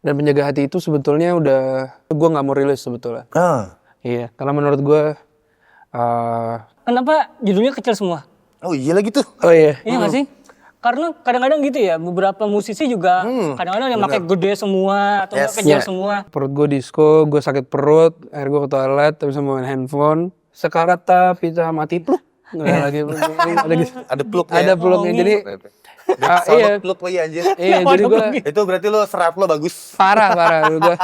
Dan Penjaga Hati itu sebetulnya udah gue nggak mau rilis sebetulnya. Iya, karena menurut gue Kenapa judulnya kecil semua? Oh iya lagi tuh. oh iya. Iya nggak sih? Karena kadang-kadang gitu ya, beberapa musisi juga kadang-kadang yang pakai gede semua atau nggak kecil semua. Perut gue disco, gue sakit perut, akhirnya gue ke toilet, tapi sama main handphone. Sekarat tapi mati pluk. Nggak lagi ada gitu. Ada plugnya. Ada plugnya, jadi iya. Plug lagi anjir. iya jadi gue Itu berarti lo serat lo bagus. parah gue.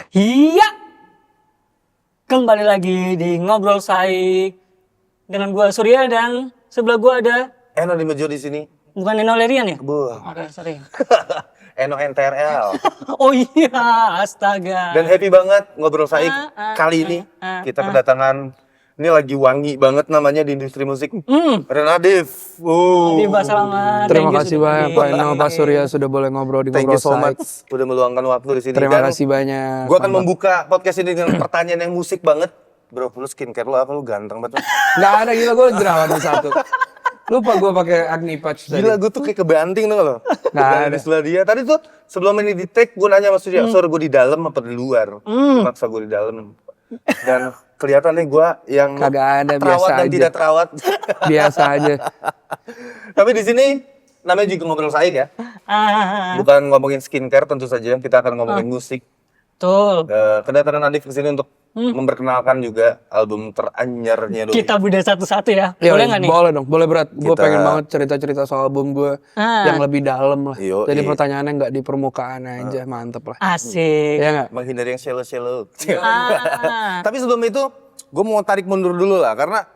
Iya. Kembali lagi di Ngobrol Saik dengan gua Surya dan sebelah gua ada Eno di Mejo di sini. bukan Eno Lerian ya? Buh. Oke, sorry. Eno NTRL. Oh iya, astaga. Dan happy banget ngobrol Saik kali ini. Kita kedatangan, ini lagi wangi banget namanya di industri musik. Renadif. Tiba selamat. Terima Thank you kasih sudah banyak hadir. Pak Eno, Pak Surya sudah boleh ngobrol di Thank Ngobrol you so Saik. much udah meluangkan waktu di sini. Terima Dan kasih banyak. gue akan membuka podcast ini dengan pertanyaan yang musik banget. Bro, lu skincare lu apa? Lu ganteng banget. Nggak ada, gila gue jerawatan satu. Lupa gue pakai Agni Patch tadi. Gila, gue tuh kayak kebanting tuh lo. Nah, Di sebelah dia. Tadi tuh sebelum ini di take, gue nanya sama Surya, Sur, gue di dalam apa di luar? Maksa gue di dalam. Dan kelihatan nih gue yang Kagak ada, terawat biasa dan aja. tidak terawat. Biasa aja. Tapi di sini namanya juga ngobrol Saik ya. Bukan ngomongin skincare tentu saja, kita akan ngomongin musik. Betul. Kedatangan Nadif ke sini untuk memperkenalkan juga album teranyarnya dulu. Kita beda satu-satu ya. Ya, Boleh nggak nih? Boleh dong, boleh berat. Gue Kita- pengen banget cerita-cerita soal album gue yang lebih dalam lah. Yo, Jadi iya. pertanyaannya nggak di permukaan aja, mantep lah. Asik. Iya nggak? Menghindari yang shallow-shallow. Ah. Tapi sebelum itu, gue mau tarik mundur dulu lah, karena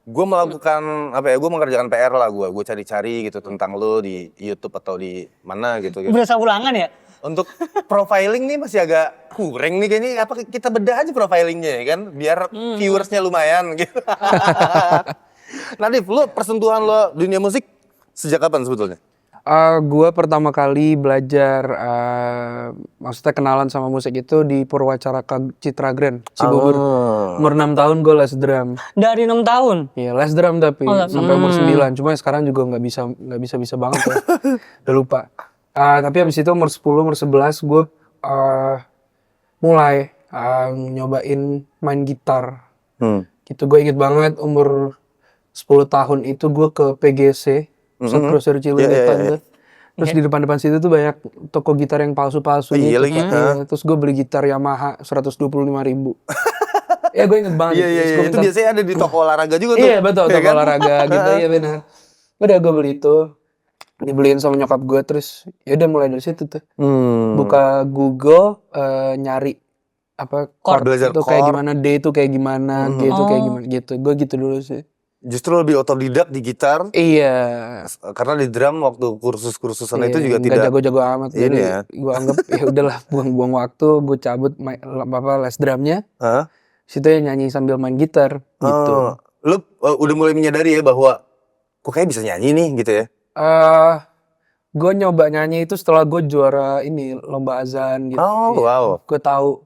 gue melakukan apa ya? Gue mengerjakan PR lah gue. Gue cari-cari gitu tentang lo di YouTube atau di mana gitu. Berasa ulangan ya? Untuk profiling nih masih agak kurang nih kayaknya. Apa kita bedah aja profilingnya ya kan? Biar viewersnya lumayan gitu. Nadif, lo persentuhan lo dunia musik sejak kapan sebetulnya? Gue pertama kali belajar, maksudnya kenalan sama musik itu di Purwacaraka Citra Grand, Cibubur. Umur 6 tahun gue les drum. Dari 6 tahun. Iya, les drum tapi sampai umur 9. Cuma sekarang juga nggak bisa banget ya. Udah lupa. Tapi abis itu umur 10, umur 11 gue mulai nyobain main gitar. Gitu, gue inget banget umur 10 tahun itu gue ke PGC, Pusat Grosir Cileunyitan tuh. Terus di depan-depan situ tuh banyak toko gitar yang palsu-palsu gitu. Iya lagi. Iya, terus gue beli gitar Yamaha 125.000. Ya gue inget banget. Iya, Terus iya, gua itu minta- biasanya ada di toko olahraga juga tuh. Iya betul, Iya toko kan? olahraga gitu, iya benar. Udah gue beli itu, dibeliin sama nyokap gue, terus ya udah mulai dari situ tuh. Buka Google, nyari apa chord belajar itu kayak chord. gimana, D itu kayak gimana, G itu kayak gimana gitu. Gue gitu dulu sih. Justru lebih otodidak di gitar, Iya. karena di drum waktu kursus-kursusan itu juga nggak tidak. jago-jago amat. Ini Jadi ya. gue anggap ya udahlah buang-buang waktu, gue cabut les drumnya. Hah? Situ ya nyanyi sambil main gitar gitu. Lu udah mulai menyadari ya bahwa kok kayak bisa nyanyi nih gitu ya? Gue nyoba nyanyi itu setelah gue juara ini lomba azan gitu. Oh, wow. Gue tahu,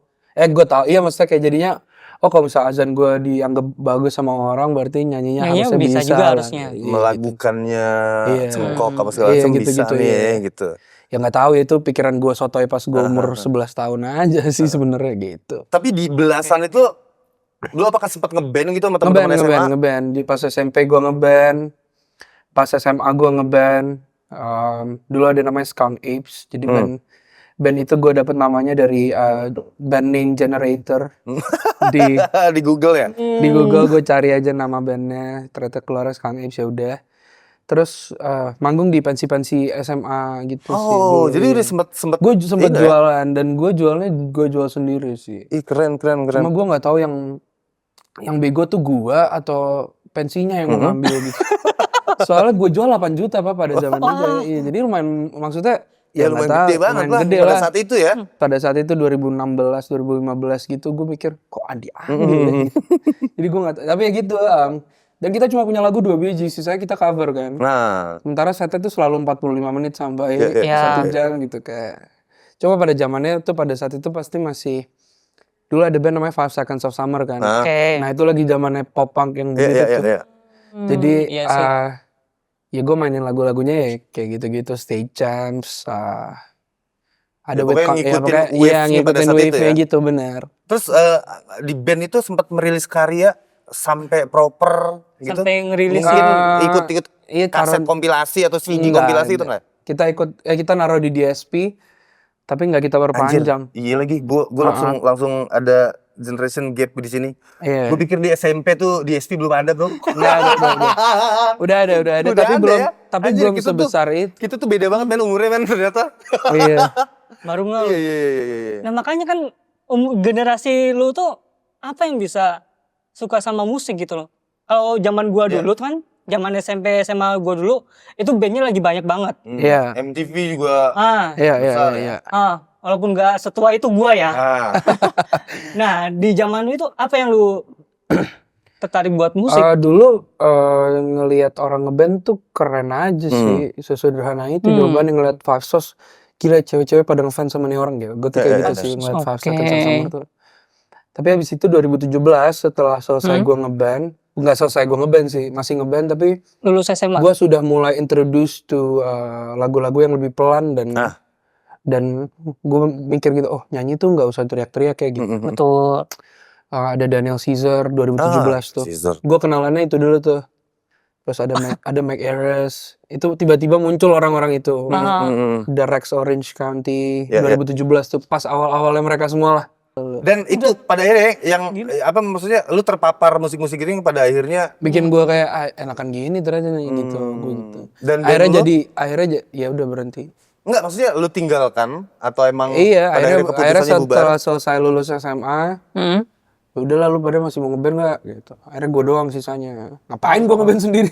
iya maksudnya kayak jadinya, oh kalau misalnya azan gue dianggap bagus sama orang, berarti nyanyinya Nyanyinya harusnya bisa bisa juga lah. harusnya. Iya, Melakukannya Iya. cengkok apa segala Iya, macam gitu-gitu, bisa nih iya. gitu. Ya nggak tahu ya, itu pikiran gue sotoy pas gue umur 11 tahun aja sih sebenarnya gitu. Tapi di belasan itu lu apakah sempat ngeband gitu sama teman-teman SMA? Ngeband. Di pas SMP gue ngeband, pas SMA gue ngeband. Dulu ada namanya Skunk Apes, jadi band itu gue dapet namanya dari band name generator. di Di Google ya? di Google gue cari aja nama bandnya, ternyata keluar Skunk Apes, ya udah. Terus manggung di pensi-pensi SMA gitu sih. Oh, jadi udah sempet Gue sempet ini ya? jualan, dan gue jual sendiri sih. Ih, keren. Cuma gue nggak tahu yang bego tuh gue atau pensinya yang mau ngambil gitu. Soalnya gue jual 8 juta Pak pada zaman itu. Iya, jadi lumayan, maksudnya Ya lumayan gede banget lah gede pada lah. saat itu ya. Pada saat itu 2016, 2015 gitu, gue mikir kok diambil ya? Jadi gue nggak, tapi ya gitu. Dan kita cuma punya lagu 2 biji, sisanya kita cover kan. Nah, Sementara setnya tuh selalu 45 menit sampai Iya. 1 jam gitu kayak. Coba pada zamannya tuh pada saat itu pasti masih dulu ada band namanya Five Seconds of Summer kan. Oke. Nah itu lagi zamannya pop punk yang Iya, begitu iya, tuh. iya. Jadi Iya sih. ya gue mainin lagu-lagunya ya kayak gitu-gitu, Stay Champs, ada Ya, pokoknya ngikutin wave-nya pada saat itu wave-nya ya. gitu benar. Terus di band itu sempat merilis karya sampai proper gitu. Sampai ngerilis Mungkin gitu. ikut-ikut Iya, kaset taruh- kompilasi atau CD Enggak, kompilasi itu enggak. enggak? Kita naruh di DSP tapi nggak kita Anjir, perpanjang. iya lagi. Gua langsung ada generation gap di sini. Iya. Gue pikir di SMP tuh DSP belum ada, Bro. Udah ada, Udah tapi ada belum ya? tapi Anjir, belum kita tuh- sebesar itu. Kita tuh beda banget men umurnya men ternyata. Iya. Baru nggak. Iya. Nah makanya kan generasi lu tuh apa yang bisa suka sama musik gitu loh. Kalau zaman gua dulu kan, zaman SMP SMA gua dulu itu bandnya lagi banyak banget. Iya. MTV juga. Iya. Walaupun nggak setua itu gua ya. Ah. Nah di zaman itu apa yang lu tertarik buat musik? Dulu ngelihat orang ngeband tuh keren aja sih, sesederhana itu. Jawaban yang ngeliat Five Sos, gila cewek-cewek pada ngefans sama nih orang gitu. Gue tuh kayak gitu sih ngeliat Five Seconds of Summer tuh. Tapi habis itu 2017 setelah selesai gue ngeband, nggak selesai gue ngeband sih, masih ngeband tapi Lulus SMA. gue sudah mulai introduce to lagu-lagu yang lebih pelan dan gue mikir gitu, oh nyanyi tuh nggak usah teriak-teriak kayak gitu. Betul. Ada Daniel Caesar 2017 tuh. Caesar. Gue kenalannya itu dulu tuh. Terus ada Mike Ayres. Itu tiba-tiba muncul orang-orang itu. The Rex Orange County 2017 tuh pas awal-awalnya mereka semua lah. Dan itu pada akhirnya yang apa maksudnya lu terpapar musik-musik itu yang pada akhirnya Bikin gue kayak enakan gini ternyata nih gitu. Gue gitu. Dan akhirnya lu- ya udah berhenti. enggak maksudnya lu tinggalkan atau emang Iya, pada akhirnya keputusannya bubar? setelah selesai lulus SMA, udah lah lu pada masih mau ngeband gak? Gitu. Akhirnya gue doang sisanya. Ngapain gue ngeband sendiri?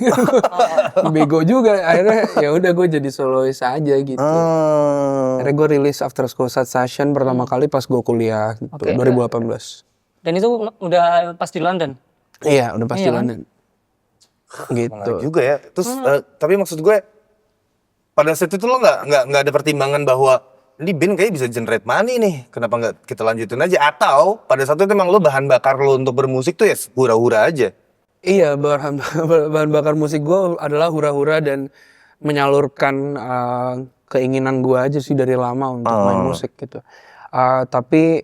Bego juga. Akhirnya ya udah gue jadi solois aja gitu. Akhirnya gue rilis After School Session pertama kali pas gue kuliah gitu, 2018. Dan itu udah pas di London. Iya, udah pasti London. Gitu. Menarik juga ya. Terus tapi maksud gue pada saat itu lo nggak ada pertimbangan bahwa ini band kayaknya bisa generate money nih. Kenapa nggak kita lanjutin aja? Atau pada saat itu emang lo bahan bakar lo untuk bermusik tuh ya hura-hura aja? Iya, bahan bakar musik gue adalah hura-hura dan menyalurkan keinginan gue aja sih dari lama untuk main musik gitu. Tapi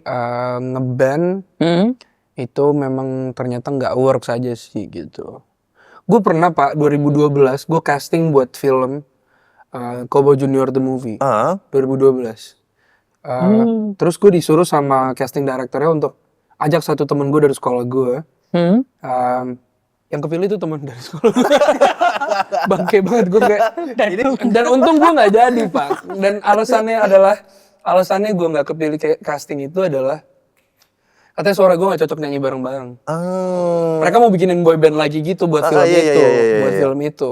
ngeband itu memang ternyata nggak works aja sih gitu. Gue pernah Pak 2012 gue casting buat film Cowboy Junior the Movie 2012. Terus gue disuruh sama casting directornya untuk ajak satu temen gue dari sekolah gue. Yang kepilih itu teman dari sekolah. Bangke banget gue kayak. Dan untung gue nggak jadi Pak. Dan alasannya gue nggak kepilih casting itu adalah katanya suara gue nggak cocok nyanyi bareng-bareng. Mereka mau bikinin boy band lagi gitu buat film itu, buat film itu.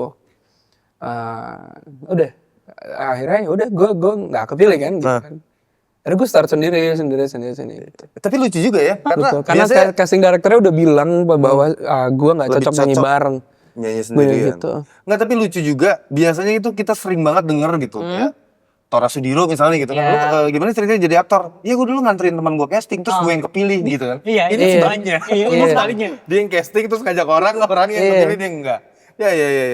Udah akhirnya ya udah gue nggak kepilih kan gitu kan. Akhirnya gue start sendiri. Tapi lucu juga ya Karena biasanya casting directornya udah bilang bahwa gue nggak cocok nyanyi bareng. nyanyi sendirian. Gitu. Nggak, tapi lucu juga. Biasanya itu kita sering banget denger gitu ya. Tora Sudiro misalnya gitu kan. Lu gimana ceritanya jadi aktor? Ya gue dulu nganterin teman gue casting terus gue yang kepilih gitu kan. Iya, Ini iya. sebaliknya. Ini sebaliknya. Dia yang casting terus ngajak orangnya yang kepilih dia enggak. Ya.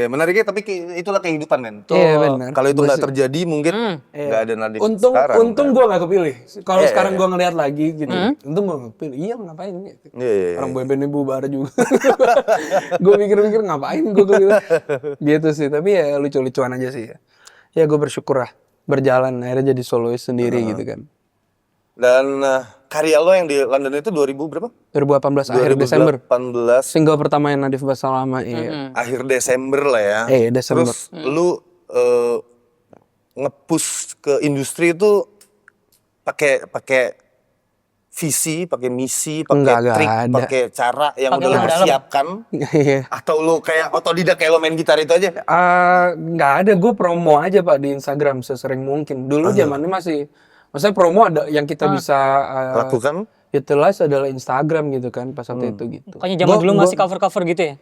Menariknya tapi itulah kehidupan men. Iya benar. Kalau itu nggak terjadi mungkin nggak ada Nadif Untung sekarang. gue nggak kepilih. Kalau sekarang gue ngeliat lagi gitu, untung gue nggak kepilih. Iya ngapain? Gitu. Iya. Orang boybandnya bubar juga. Gue mikir-mikir ngapain gue kepilih. Gitu sih. Tapi ya lucu-lucuan aja sih. Ya gue bersyukur lah berjalan akhirnya jadi solois sendiri gitu kan. Dan karya lo yang di London itu 2000 berapa? 2018 akhir Desember. 2018 Single pertama yang Nadif Basalama iya. akhir Desember lah ya. Desember. Terus lu nge-push ke industri itu pakai visi, pakai misi, pakai Enggak trik, ada. pakai cara yang udah lo dalam. persiapkan Iya. atau lu kayak otodidak kayak lo main gitar itu aja? Nggak ada, gue promo aja Pak di Instagram sesering mungkin. Dulu zamannya maksudnya promo ada yang kita bisa Lakukan? utilize adalah Instagram gitu kan pas waktu itu gitu. Pokoknya zaman dulu masih cover-cover gitu ya?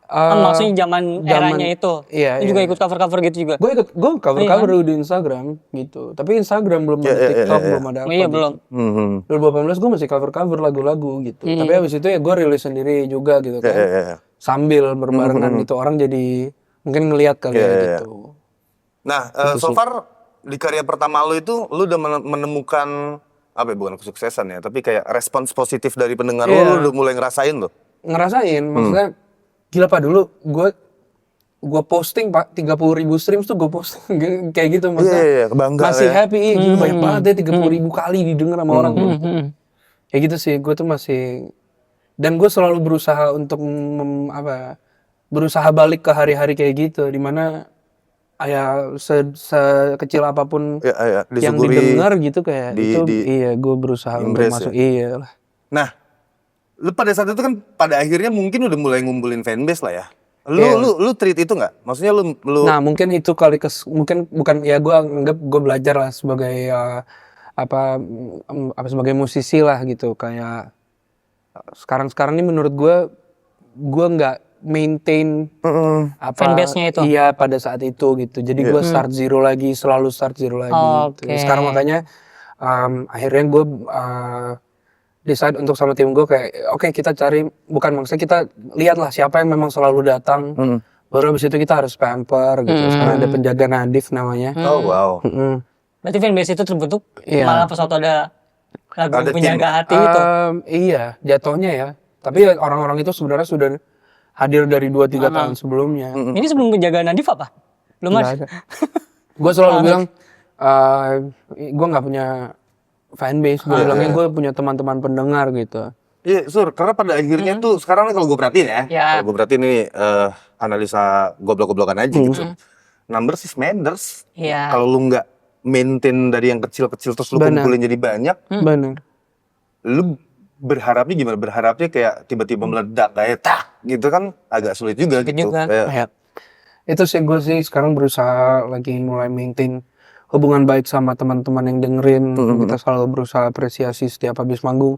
Kan maksudnya zaman eranya itu. Iya, Lu juga ikut cover-cover gitu juga. Gue cover di Instagram gitu. Tapi Instagram belum ada, TikTok belum ada apa. Iya, gitu. belum. 2018 gue masih cover lagu-lagu gitu. Tapi habis itu ya gue rilis sendiri juga gitu kan. Sambil berbarengan itu orang jadi mungkin ngelihat kali ya gitu. Nah, so far di karya pertama lu itu lu udah menemukan apa ya, bukan kesuksesan ya, tapi kayak respons positif dari pendengar lu udah mulai ngerasain lo. Ngerasain, maksudnya gila Pak, dulu gue posting Pak 30.000 streams tuh gue posting kayak gitu, maksudnya kebangga masih ya. happy, gila banyak banget ya 30.000 kali didengar sama orang gitu. Kayak gitu sih, gue tuh masih, dan gue selalu berusaha untuk berusaha balik ke hari-hari kayak gitu, dimana ya sekecil apapun yang didengar gitu kayak iya gue berusaha untuk masuk iya lah. Nah, lu pada saat itu kan pada akhirnya mungkin udah mulai ngumpulin fanbase lah ya. Lu treat itu nggak? Maksudnya lu Nah, mungkin itu kali mungkin bukan ya, gue anggap gue belajar lah sebagai apa sebagai musisi lah gitu, kayak sekarang ini menurut gue nggak maintain fanbase-nya itu. Iya, pada saat itu gitu. Jadi gue selalu start zero lagi gitu. Sekarang makanya akhirnya gue decide untuk sama tim gue kayak oke, kita cari, bukan maksudnya kita lihat lah siapa yang memang selalu datang. Baru abis itu kita harus pamper gitu. Sekarang ada penjaga Nadif namanya. Oh wow. Berarti fanbase itu terbentuk malah pas waktu ada lagu Penjaga Hati itu. Iya, jatuhnya ya. Tapi orang-orang itu sebenarnya sudah hadir dari 2-3 tahun sebelumnya. Ini sebelum Penjaga Nadif apa? Belum ada. Gue selalu bilang, gue nggak punya fanbase. Gue bilangnya gue punya teman-teman pendengar gitu. Iya, Sur, karena pada akhirnya tuh sekarang nih kalau gue perhatiin ya, kalau gue perhatiin nih analisa goblok-goblokan aja gitu. Numbers is matters. Kalau lu nggak maintain dari yang kecil-kecil terus lu kumpulin jadi banyak, lu berharapnya gimana? Berharapnya kayak tiba-tiba meledak kayak tak gitu kan agak sulit juga gitu. Kayak, itu sih gue sih sekarang berusaha lagi mulai maintain hubungan baik sama teman-teman yang dengerin. Kita selalu berusaha apresiasi setiap habis manggung.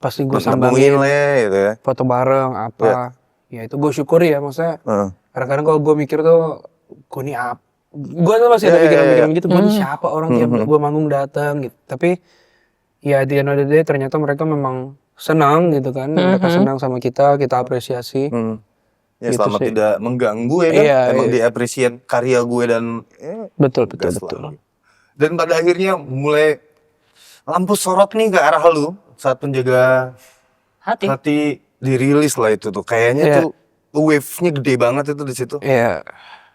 Pasti gue sambangin gitu ya. Foto bareng apa. Ya itu gue syukuri ya, maksudnya. Kadang-kadang kalau gue mikir tuh, gue nih apa? Gue tuh masih ada pikiran-pikiran gitu. Gue nih siapa orang tiap gue manggung datang gitu. Tapi ya di end of the day ternyata mereka memang senang gitu kan. Mereka senang sama kita apresiasi. Ya gitu selama sih. tidak mengganggu ya kan. Emang diapresiasi karya gue dan betul. Dan pada akhirnya mulai lampu sorot nih ke arah lu saat Penjaga Hati dirilis lah itu tuh. Kayaknya tuh wave-nya gede banget itu di situ.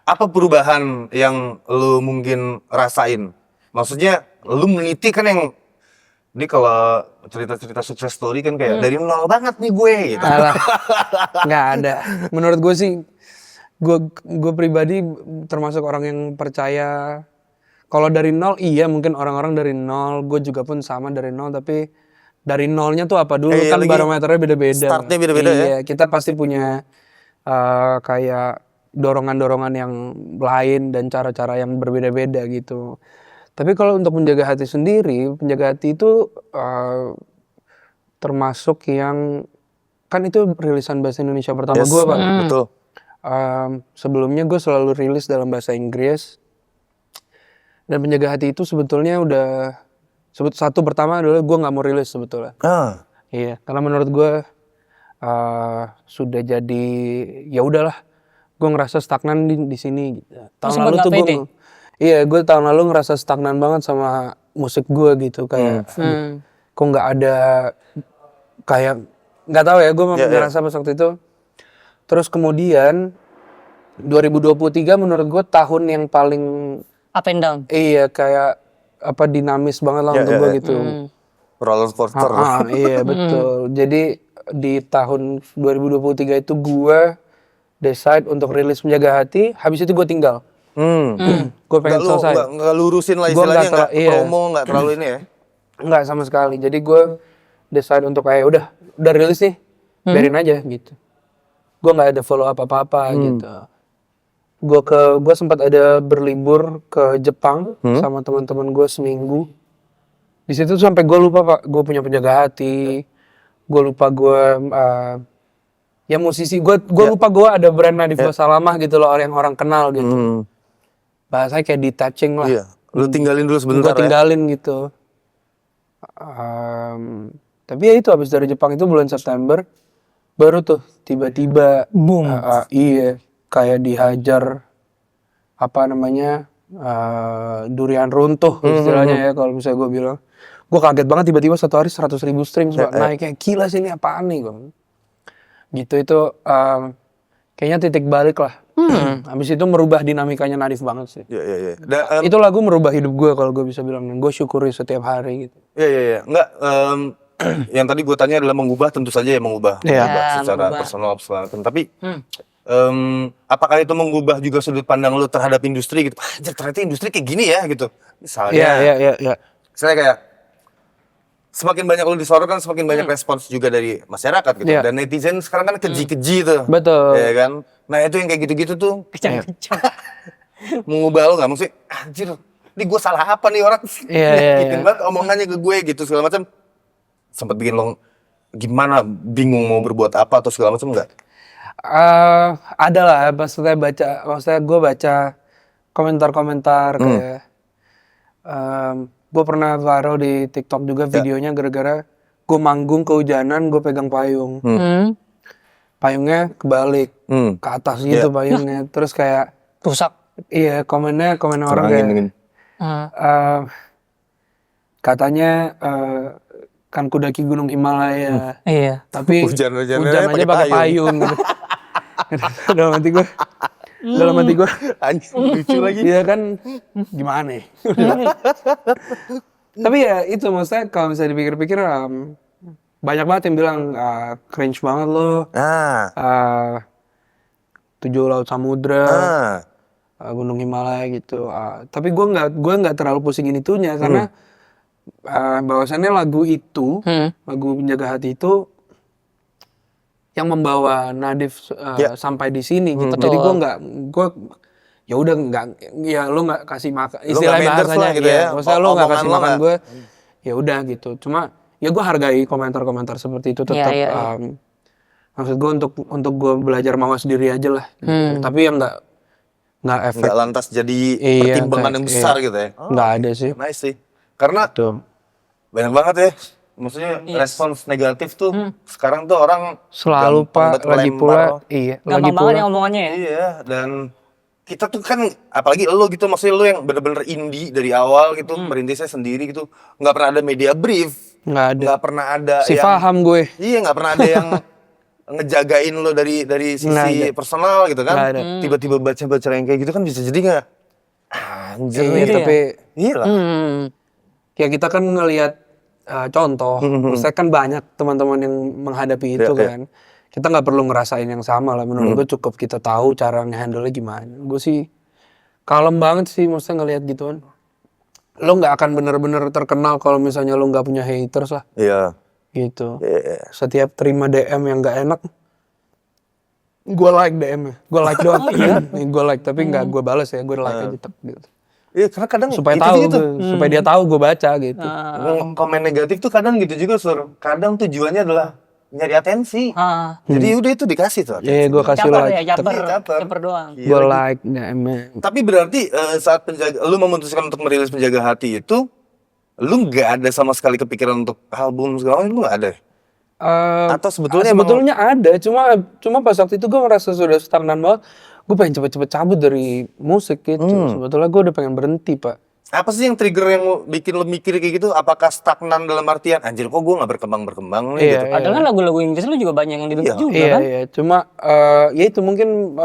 Apa perubahan yang lu mungkin rasain? Maksudnya lu meniti kan yang ini kalau cerita-cerita sukses story kan kayak dari nol banget nih gue gitu. Nggak ada. Menurut gue sih, gue pribadi termasuk orang yang percaya kalau dari nol, iya mungkin orang-orang dari nol, gue juga pun sama dari nol, tapi dari nolnya tuh apa dulu kan barometernya beda-beda. Startnya beda-beda ya. Kita pasti punya kayak dorongan-dorongan yang lain dan cara-cara yang berbeda-beda gitu. Tapi kalau untuk Penjaga Hati sendiri, Penjaga Hati itu termasuk yang, kan itu rilisan bahasa Indonesia pertama gue Pak. Betul. Sebelumnya gue selalu rilis dalam bahasa Inggris. Dan Penjaga Hati itu sebetulnya udah, satu pertama adalah gue nggak mau rilis sebetulnya. Iya, karena menurut gue sudah jadi, ya udahlah, gue ngerasa stagnan di sini. Tahun lalu tuh gue tahun lalu ngerasa stagnan banget sama musik gue gitu, kayak kok nggak ada, kayak nggak tahu ya, gue ngerasa pas waktu itu. Terus kemudian 2023 menurut gue tahun yang paling up and down. Iya, kayak apa, dinamis banget lah untuk gue gitu. Roller coaster. Iya betul. Jadi di tahun 2023 itu gue decide untuk rilis Penjaga Hati. Habis itu gue tinggal. Gue pengen selesai. Nggak lurusin lah istilahnya, nggak promo, nggak terlalu ini ya? Nggak sama sekali. Jadi gue decide untuk kayak udah rilis nih, biarin aja gitu. Gue nggak ada follow up apa-apa gitu. Gue sempat ada berlibur ke Jepang sama teman-teman gue seminggu. Di situ sampai gue lupa Pak, gue punya Penjaga Hati. Gue lupa gue ya musisi gue lupa gue ada brand Nadif Salamah gitu loh, orang kenal gitu. Bahasanya kayak detaching lah. Iya. Lu tinggalin dulu sebentar Gue tinggalin gitu. Tapi ya itu habis dari Jepang itu bulan September baru tuh tiba-tiba Boom. iya kayak dihajar apa namanya durian runtuh istilahnya ya kalau misalnya gue bilang. Gue kaget banget tiba-tiba satu hari 100.000 streams naik kayak gila sih ini apaan nih gue. Gitu itu kayaknya titik balik lah. Habis itu merubah dinamikanya Nadif banget sih. Iya. Itu lagu merubah hidup gue kalau gue bisa bilang. Gue syukuri setiap hari gitu. Iya. Enggak, yang tadi gue tanya adalah mengubah, tentu saja ya mengubah secara personal segala macam. Tapi apakah itu mengubah juga sudut pandang lu terhadap industri gitu? Anjir, ternyata industri kayak gini ya gitu. Misalnya, Iya. misalnya kayak semakin banyak lu disorot kan semakin banyak respons juga dari masyarakat gitu. Iya. Dan netizen sekarang kan keji-keji tuh. Betul. Ya kan? Nah itu yang kayak gitu-gitu tuh Kecang-kecang. mengubah lu gak? Maksudnya anjir, ini gue salah apa nih orang? Iya. Bikin banget omongannya ke gue gitu segala macam. Sempat bikin lo gimana, bingung mau berbuat apa atau segala macam enggak? Ada lah, maksudnya gue baca komentar-komentar kayak gue pernah viral di TikTok juga videonya gara-gara gue manggung kehujanan, gue pegang payung. Payungnya kebalik ke atas gitu payungnya, terus kayak Rusak. iya komen orang kayak katanya kan kudaki gunung Himalaya, Iya. tapi Hujan aja pakai payung gitu. dalam hati gue Anjing lucu lagi. dia kan gimana ya? Tapi ya itu maksudnya kalau misalnya dipikir-pikir banyak banget yang bilang cringe banget lo. Tujuh laut samudra, gunung Himalaya gitu. Tapi gue nggak terlalu pusingin itunya karena bahwasannya lagu itu, lagu Penjaga Hati itu yang membawa Nadif sampai di sini gitu. Jadi gue ya udah nggak, ya lo nggak kasih makan, istilah bahasanya gitu ya. Maksudnya lo nggak kasih makan gue, ya udah gitu. Cuma ya gue hargai komentar-komentar seperti itu tetap. Maksud gue untuk gue belajar mawas diri aja lah. Gitu. Tapi yang nggak efek. Nggak lantas jadi pertimbangan yang besar gitu ya. Nggak ada sih. Nice sih. Karena banyak banget ya. Maksudnya respons negatif tuh sekarang tuh orang selalu pak lagi pula Gampang banget yang omongannya ya. Iya, dan kita tuh kan apalagi lo gitu, maksudnya lo yang bener-bener indie dari awal gitu, merintisnya sendiri gitu, nggak pernah ada media brief, nggak pernah ada si yang paham gue. Iya, nggak pernah ada yang ngejagain lo dari sisi personal gitu kan. Tiba-tiba baca-baca yang kayak gitu kan bisa jadi nggak anjir tapi iya lah. Ya kita kan ngelihat contoh, maksudnya kan banyak teman-teman yang menghadapi itu kan. Kita nggak perlu ngerasain yang sama lah. Menurut gue cukup kita tahu cara nge-handle-nya gimana. Gue sih kalem banget sih maksudnya ngelihat gituan. Lo nggak akan bener-bener terkenal kalau misalnya lo nggak punya haters lah. Iya. Gitu. Setiap terima DM yang nggak enak, gue like DM-nya. Gue like doang. Gue like tapi nggak gue balas ya. Gue like aja tetap gitu. Iya, karena kadang supaya itu tahu gitu. Supaya dia tahu gue baca gitu. Komen negatif tuh kadang gitu juga, Sur. Kadang tujuannya adalah nyari atensi. Jadi udah itu dikasih tuh. Iya, gue kasih like. Caper doang. Gue like DM-nya. Tapi berarti saat lu memutuskan untuk merilis Penjaga Hati itu, lu nggak ada sama sekali kepikiran untuk album segala macam, lu nggak ada? Atau sebetulnya ada, cuma pas waktu itu gue ngerasa sudah stagnan banget. Gue pengen cepet-cepet cabut dari musik gitu. Sebetulnya gue udah pengen berhenti, Pak. Apa sih yang trigger yang bikin lo mikir kayak gitu? Apakah stagnan dalam artian anjir kok gue nggak berkembang nih gitu? Padahal kan lagu-lagu Inggris lu juga banyak yang didengar juga kan? Iya, cuma ya itu mungkin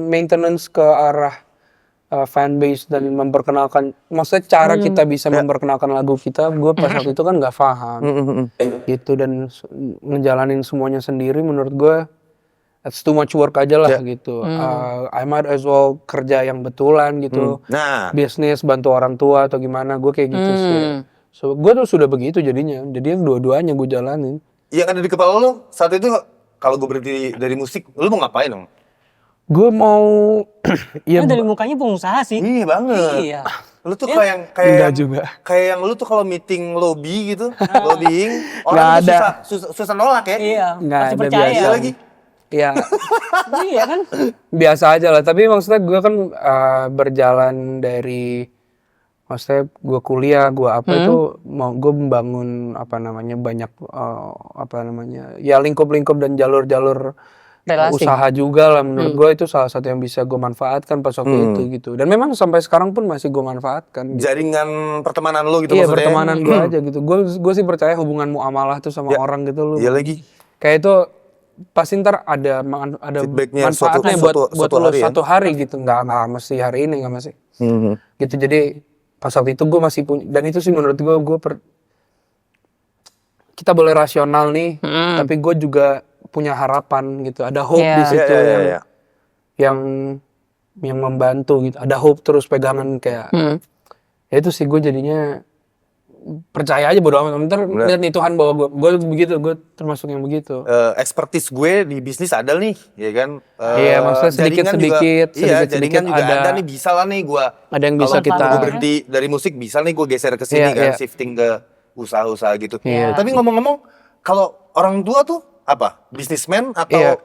maintenance ke arah fanbase dan memperkenalkan, maksudnya cara kita bisa memperkenalkan lagu kita, gue pas waktu itu kan nggak paham gitu, dan ngejalanin semuanya sendiri menurut gue it's too much work aja lah gitu. I might as well kerja yang betulan gitu, bisnis bantu orang tua atau gimana, gue kayak gitu sih. So gue tuh sudah begitu jadinya, jadi yang dua-duanya gue jalanin. Yang ada di kepala lo saat itu, kalau gue berhenti dari musik, lo mau ngapain dong? Gue mau ya dari mukanya pengusaha sih. Iya banget. Iya. Lu tuh kayak yang lu tuh kalau meeting lobby gitu, lobbying, orang tuh susah nolak ya. Iya. Nggak pasti ada percaya biasa lagi. ya Iya kan? biasa aja lah. Tapi maksudnya gue kan berjalan dari, maksudnya gue kuliah, gue apa itu mau gue membangun apa namanya banyak apa namanya ya lingkup-lingkup dan jalur-jalur Relasi. usaha juga lah. Menurut gue itu salah satu yang bisa gue manfaatkan pas waktu itu gitu. Dan memang sampai sekarang pun masih gue manfaatkan. Gitu. Jaringan pertemanan lu gitu Iya maksudnya. pertemanan gue aja gitu. Gue sih percaya hubungan muamalah tuh sama orang gitu lu. Iya lagi. Kayak itu pasti ntar ada Feedbacknya manfaatnya suatu buat hari lo ya? satu hari gitu. Nggak mesti hari ini, nggak mesti. Gitu. Jadi pas waktu itu gue masih punya, dan itu sih menurut gue kita boleh rasional nih, tapi gue juga punya harapan gitu. Ada hope di situ yang membantu gitu. Ada hope terus pegangan kayak. Ya itu sih gue jadinya percaya aja bodo amat. Ntar lihat nih Tuhan bawa gue begitu, gue termasuk yang begitu. Expertise gue di bisnis ada nih, ya kan? Iya, maksudnya sedikit-sedikit juga ada nih, bisa lah nih gue. Ada yang bisa kita. Gue berhenti dari musik, bisa nih gue geser ke sini kan, shifting ke usaha-usaha gitu. Tapi ngomong-ngomong, kalau orang tua tuh apa? Bisnismen atau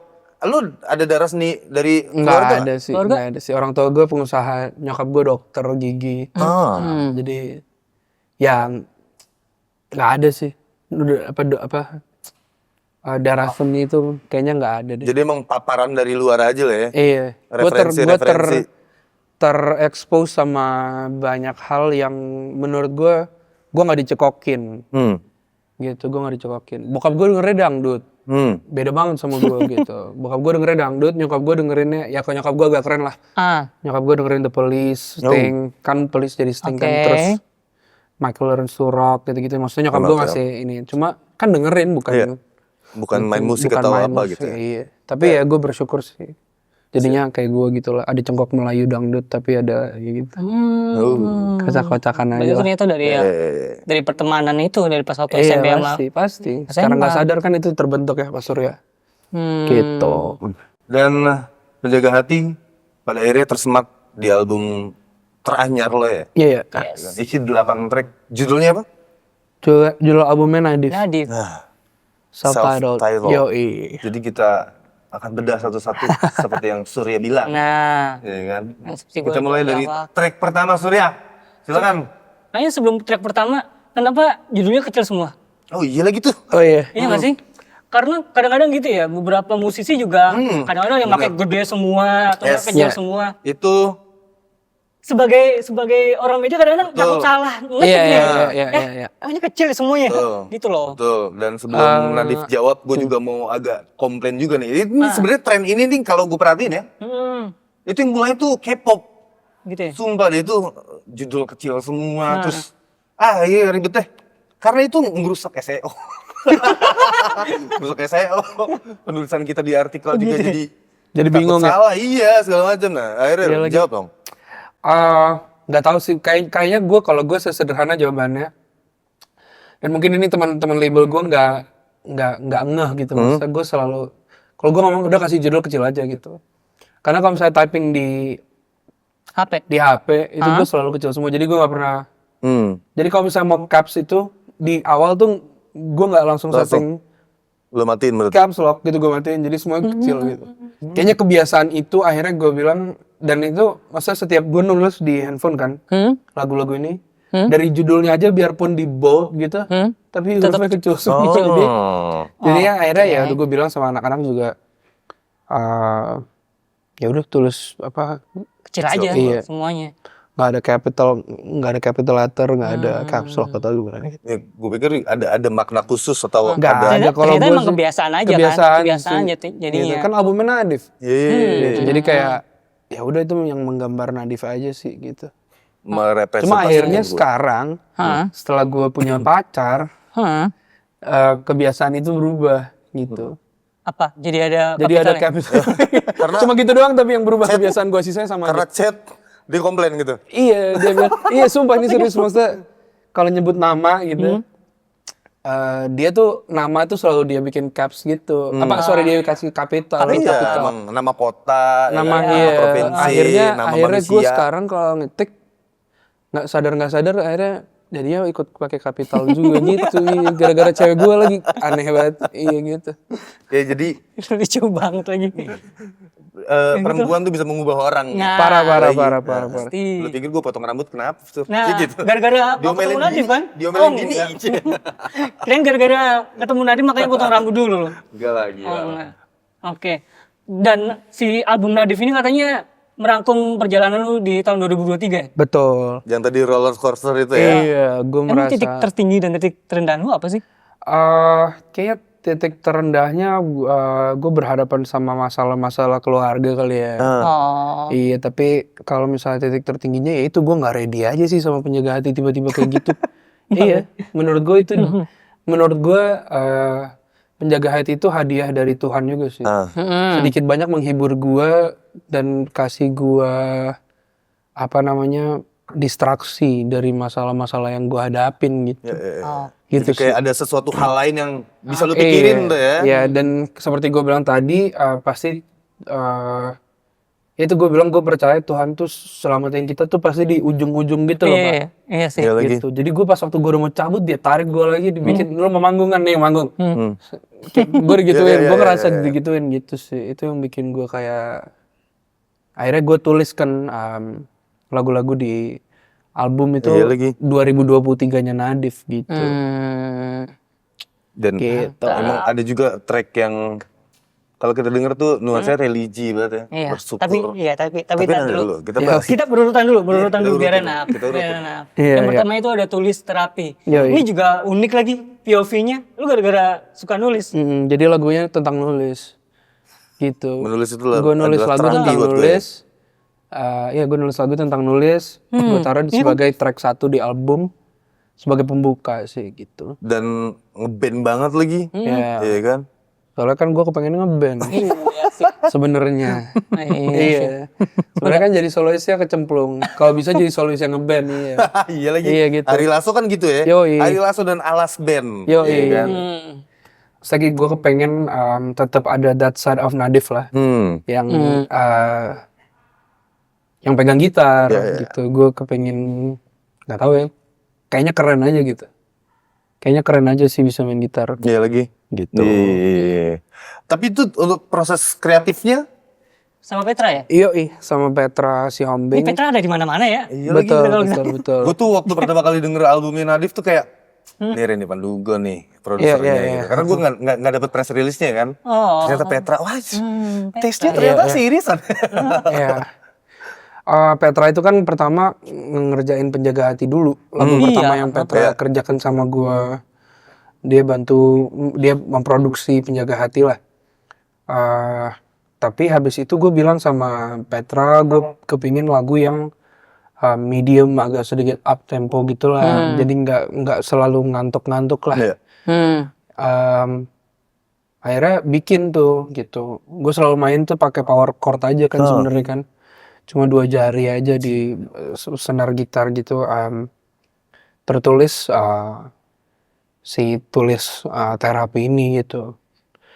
lu ada darah seni dari keluarga? Nggak ada sih. Orang tua gue pengusaha, nyokap gue dokter gigi. Jadi ya nggak ada sih. Darah seni itu kayaknya nggak ada deh. Jadi emang paparan dari luar aja lah ya? Iya. Referensi. Terekspos sama banyak hal yang menurut gue nggak dicekokin. Gitu, gue nggak dicekokin. Bokap gue dengernya dangdut. Beda banget sama gue gitu. Bokap gue dengernya dangdut, nyokap gue dengerinnya, ya kalau nyokap gue agak keren lah. Nyokap gue dengerin The Police, Sting, kan Police jadi Sting kan, terus Michael Learns to Rock gitu-gitu. Maksudnya nyokap gue ngasih ini, cuma kan dengerin bukan main musik atau apa gitu ya. Iya. Tapi ya gue bersyukur sih. Jadinya kayak gue gitu lah. Ada cengkok Melayu dangdut tapi ada ya gitu. Kocak-kocakan aja Berarti lah. ternyata dari pertemanan itu, dari pas waktu SMP sama Pasti. Sekarang nggak sadar kan itu terbentuk ya Pak Surya. Gitu. Dan Penjaga Hati pada akhirnya tersemat di album teranyar lo ya? Iya. Isi 8 track. Judulnya apa? Judul albumnya Nadif. Self-titled. Yoi. Jadi kita akan bedah satu-satu seperti yang Surya bilang. Nah, Ya kan? Kita mulai dari track pertama Surya. Silakan. kayaknya sebelum track pertama, kenapa judulnya kecil semua? Oh iya lagi tuh. Oh iya. Iya nggak sih? Karena kadang-kadang gitu ya, beberapa musisi juga kadang-kadang yang pakai gede semua atau kecil semua. Itu Sebagai orang media kadang-kadang takut salah ngetik Iya. ini kecil semuanya. Gitu loh. Betul. Dan sebelum Nadif jawab, gue juga mau agak komplain juga nih. Ini sebenarnya tren ini nih kalau gue perhatiin ya, itu yang mulai tuh K-pop. Gitu ya. Sumpah deh itu judul kecil semua, terus iya ribet deh. Karena itu ngerusak SEO. Ngerusak SEO. Penulisan kita di artikel juga jadi bingung ya. Salah, iya segala macam. Nah, akhirnya jawab dong. Nggak tahu sih. Kayaknya gue kalau gue sesederhana jawabannya. Dan mungkin ini teman-teman label gue nggak ngeh gitu. Maksudnya gue selalu, kalau gue ngomong udah kasih judul kecil aja gitu. Karena kalau misalnya typing di HP itu gue selalu kecil semua. Jadi gue nggak pernah. Jadi kalau misalnya mau caps itu di awal tuh gue nggak langsung setting. Lo matiin berarti? Caps lock gitu gue matiin. Jadi semuanya kecil gitu. Kayaknya kebiasaan itu akhirnya gue bilang, dan itu masa setiap gue nulis di handphone kan lagu-lagu ini dari judulnya aja biarpun di bold gitu tapi hurufnya kecil semua. Jadi akhirnya ya udah gue bilang sama anak-anak juga ya udah tulis apa Kecil aja semuanya. nggak ada capital letter, nggak ada caps lock atau gimana gitu. Ya, gue pikir ada makna khusus atau Nggak ada. Kalau Ternyata gue emang sih kebiasaan aja kebiasaan jadinya. gitu. Kan albumnya Nadif Iya. gitu. Jadi kayak ya udah itu yang menggambar Nadif aja sih gitu. Merepresentasikan Cuma akhirnya gue. sekarang setelah gue punya pacar, kebiasaan itu berubah gitu. Apa? Jadi ada capital. Cuma gitu doang tapi yang berubah kebiasaan gue sisanya sama Karena aja. chat dia komplain gitu. Iya, dia bilang, iya sumpah ini serius, maksudnya kalau nyebut nama gitu. Dia tuh nama tuh selalu dia bikin caps gitu. Dia kasih kapital. Emang nama kota, Nama provinsi, akhirnya nama gue manusia. sekarang kalau ngetik nggak sadar akhirnya jadinya ikut pakai kapital juga gitu. Iya, gara-gara cewek gue lagi aneh banget. Iya gitu. Ya jadi Lucu banget lagi. perempuan tuh bisa mengubah orang. Nah, Parah. pasti. Lu pikir gue potong rambut kenapa tuh? Nah, Ya gitu. gara-gara Diomelin ketemu Nadif kan? Diomelin gini. enggak. Kirain gara-gara ketemu Nadif makanya potong rambut dulu loh. Enggak lagi. Oh, enggak. Oke. Dan si album Nadif ini katanya merangkum perjalanan lu di tahun 2023 ya? Betul. Yang tadi roller coaster itu ya. Iya, gue Emang merasa. titik tertinggi dan titik terendah lu apa sih? Kayaknya titik terendahnya gue berhadapan sama masalah-masalah keluarga kali ya. Oh. Iya, tapi kalau misalnya titik tertingginya ya itu gue nggak ready aja sih sama penjaga hati tiba-tiba kayak gitu. Iya, menurut gue itu, menurut gue penjaga hati itu hadiah dari Tuhan juga sih. Sedikit banyak menghibur gue dan kasih gue apa namanya distraksi dari masalah-masalah yang gue hadapin gitu. Oh. Gitu Jadi kayak ada sesuatu hal lain yang bisa lu Iya, pikirin tuh ya. Iya, dan seperti gue bilang tadi, pasti itu gue bilang gue percaya Tuhan tuh selamatin kita tuh pasti di ujung-ujung gitu loh, Pak. Iya, iya sih. Iya lagi. Gitu. Jadi gue pas waktu gue udah mau cabut dia tarik gue lagi dibikin lu mau manggung kan nih manggung. Gue digituin, Iya, gue ngerasa iya. digituin gitu sih. Itu yang bikin gue kayak akhirnya gue tuliskan lagu-lagu di album itu Iya lagi. 2023-nya Nadif gitu. Dan Gitu. emang ada juga track yang kalau kita denger tuh nuansanya religi banget ya. Iya. Bersyukur. Tapi Tapi tar nanti dulu. dulu, kita bahas. Kita berurutan dulu kita biar urutin. enak. Kita urutin. Biar enak. Iya, Yang iya. pertama itu ada tulis terapi. Yoi. Ini juga unik lagi POV-nya. Lu gara-gara suka nulis. Jadi lagunya tentang nulis gitu. Menulis itu lah Gue nulis adalah lagu terapi tentang buat gue. nulis. Iya gue nulis lagu tentang nulis. Gue taruh sebagai track 1 di album sebagai pembuka sih gitu. Dan ngeband banget lagi. Ya. Iya kan? Soalnya kan gue kepengen ngeband sebenarnya. Iya. Iya. Sebenarnya kan jadi soloisnya kecemplung. Kalau bisa jadi soloisnya ngeband iya. Iya lagi. Iya, gitu. Ari Lasso kan gitu ya. Yoi. Ari Lasso dan Alas Band. Yo Iya kan? Terus lagi gue kepengen tetap ada that side of Nadif lah. Yang yang pegang gitar gitu. Gue kepengen nggak tahu ya. Kayaknya keren aja gitu. Kayaknya keren aja sih bisa main gitar Iya lagi. gitu. Iya. Tapi itu untuk proses kreatifnya Sama Petra ya? Iya sama Petra si Ini Hombing. Petra ada di mana-mana ya? Iya Betul. gue tuh waktu pertama kali denger albumnya Nadif tuh kayak nih Reni Pandugo nih produsernya Iya. gitu. Karena gue nggak dapet press release-nya kan. Oh. Ternyata Petra, wah Petra. taste-nya ternyata seriusan. Iya. Petra itu kan pertama ngerjain penjaga hati dulu. Lagu pertama yang Petra kerjakan sama gua. Dia memproduksi penjaga hati lah. Tapi habis itu gue bilang sama Petra, gue kepingin lagu yang medium agak sedikit up tempo gitulah. Jadi nggak selalu ngantuk-ngantuk lah. Iya. Akhirnya bikin tuh gitu. Gue selalu main tuh pakai power chord aja kan sebenarnya kan. Cuma 2 jari aja di senar gitar gitu. Tertulis si tulis terapi ini gitu.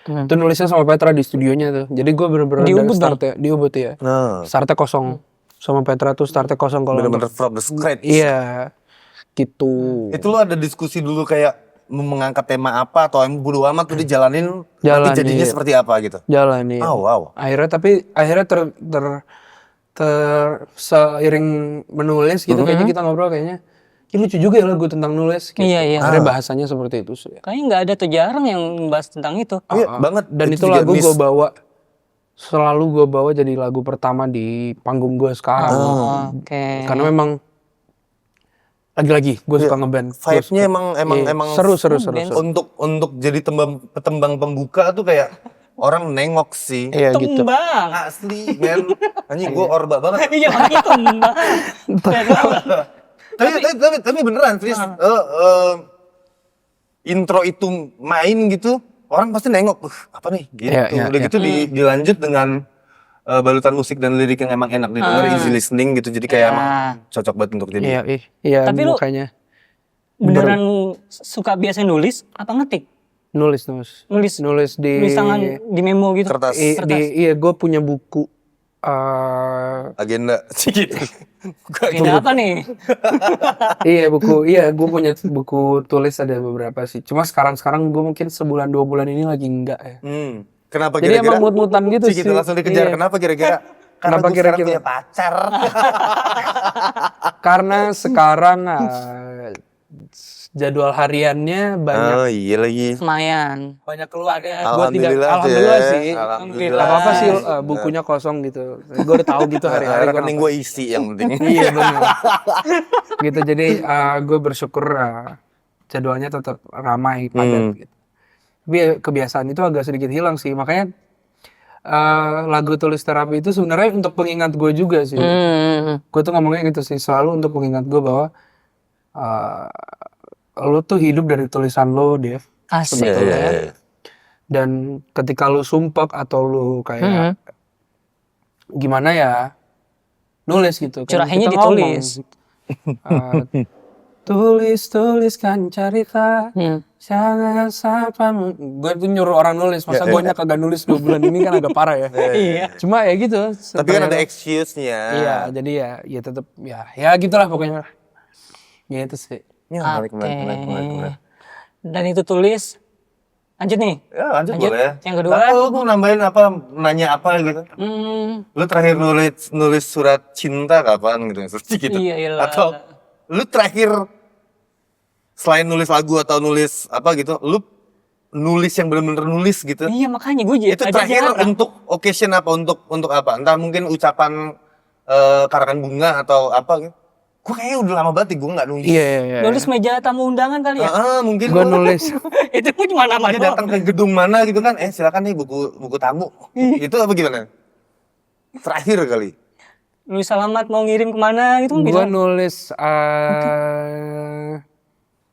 Itu nulisnya sama Petra di studionya tuh. Jadi gue bener-bener Di dari Ubud startnya di Ubud ya. Startnya kosong. Sama Petra tuh startnya kosong kalau Bener-bener from the scratch. iya gitu. Itu lo ada diskusi dulu kayak mengangkat tema apa atau yang bodo amat udah jalanin Jalan, nanti jadinya iya. seperti apa gitu. Jalan nih. Wow. Akhirnya seiring menulis gitu kayaknya kita ngobrol kayaknya lucu juga ya lagu tentang nulis gitu. Iya. Akhirnya bahasanya seperti itu sih. Kayaknya nggak ada tuh jarang yang bahas tentang itu. Iya banget. Dan itu juga lagu gue bawa selalu gue bawa jadi lagu pertama di panggung gue sekarang. Oke. Karena memang lagi-lagi gue suka ngeband. Vibe-nya emang seru. Untuk jadi tembang pembuka tuh kayak orang nengok sih. Iya gitu. Tembang. Asli, men. Anjing gue orba banget. Iya, makanya tembang. tapi beneran, Fris. Intro itu main gitu, orang pasti nengok. Apa nih? Gitu. Iya, Udah gitu dilanjut dengan balutan musik dan lirik yang emang enak didengar, easy listening gitu. Jadi kayak emang cocok banget untuk jadi. Iya Tapi lu makanya beneran suka biasa nulis apa ngetik? nulis Nulis di tangan di memo gitu. Kertas. iya gue punya buku Agenda sih gitu. Ini apa nih? Gue punya buku tulis ada beberapa sih. Cuma sekarang gue mungkin sebulan 2 bulan ini lagi enggak ya. Kenapa Jadi kira-kira? emang mood-moodan gitu Sih sih. gitu langsung dikejar. Iya. Kenapa kira-kira? Karena Kenapa gue sekarang kira-kira? punya pacar. Karena sekarang jadwal hariannya banyak Oh iya lagi. Semayan. banyak keluar ya. Alhamdulillah sih. Alhamdulillah. Gak apa-apa sih bukunya kosong gitu. Gue udah tahu gitu hari-hari Rekening gue isi yang penting. Iya benar. Gitu jadi gue bersyukur jadwalnya tetap ramai padat gitu. Tapi kebiasaan itu agak sedikit hilang sih. Makanya lagu tulis terapi itu sebenarnya untuk pengingat gue juga sih. Gue tuh ngomongnya gitu sih, selalu untuk pengingat gue bahwa lo tuh hidup dari tulisan lo, Dev. Asik. Sebetulnya. Dan ketika lo sumpek atau lo kayak gimana ya, nulis gitu. Kan Curahinnya kita ditulis. Tuliskan cerita, jangan sampai. Gue tuh nyuruh orang nulis, masa gue kagak nulis 2 bulan ini kan agak parah ya. Iya. Cuma ya gitu. Tapi kan ada excuse-nya. Iya, jadi ya tetap ya gitulah pokoknya. Ya itu sih. Ya, Oke. kemarin. Dan itu tulis. Lanjut nih. Ya lanjut boleh. Yang kedua. Lu mau nambahin apa, nanya apa gitu? Lu terakhir nulis surat cinta kapan gitu? Gitu. Iya, iyalah. Atau lu terakhir selain nulis lagu atau nulis apa gitu, lu nulis yang benar-benar nulis gitu? Iya makanya gue Itu terakhir untuk occasion apa? Untuk apa? Entah mungkin ucapan karangan bunga atau apa gitu. Gue kayaknya udah lama banget gue nggak nulis. Iya. nulis meja tamu undangan kali ya. Mungkin Gue nulis. Itu pun di mana-mana. dia datang ke gedung mana gitu kan, silakan nih buku tamu. Itu apa gimana? Terakhir kali. Nulis alamat mau ngirim kemana gitu kan bisa. Gue nulis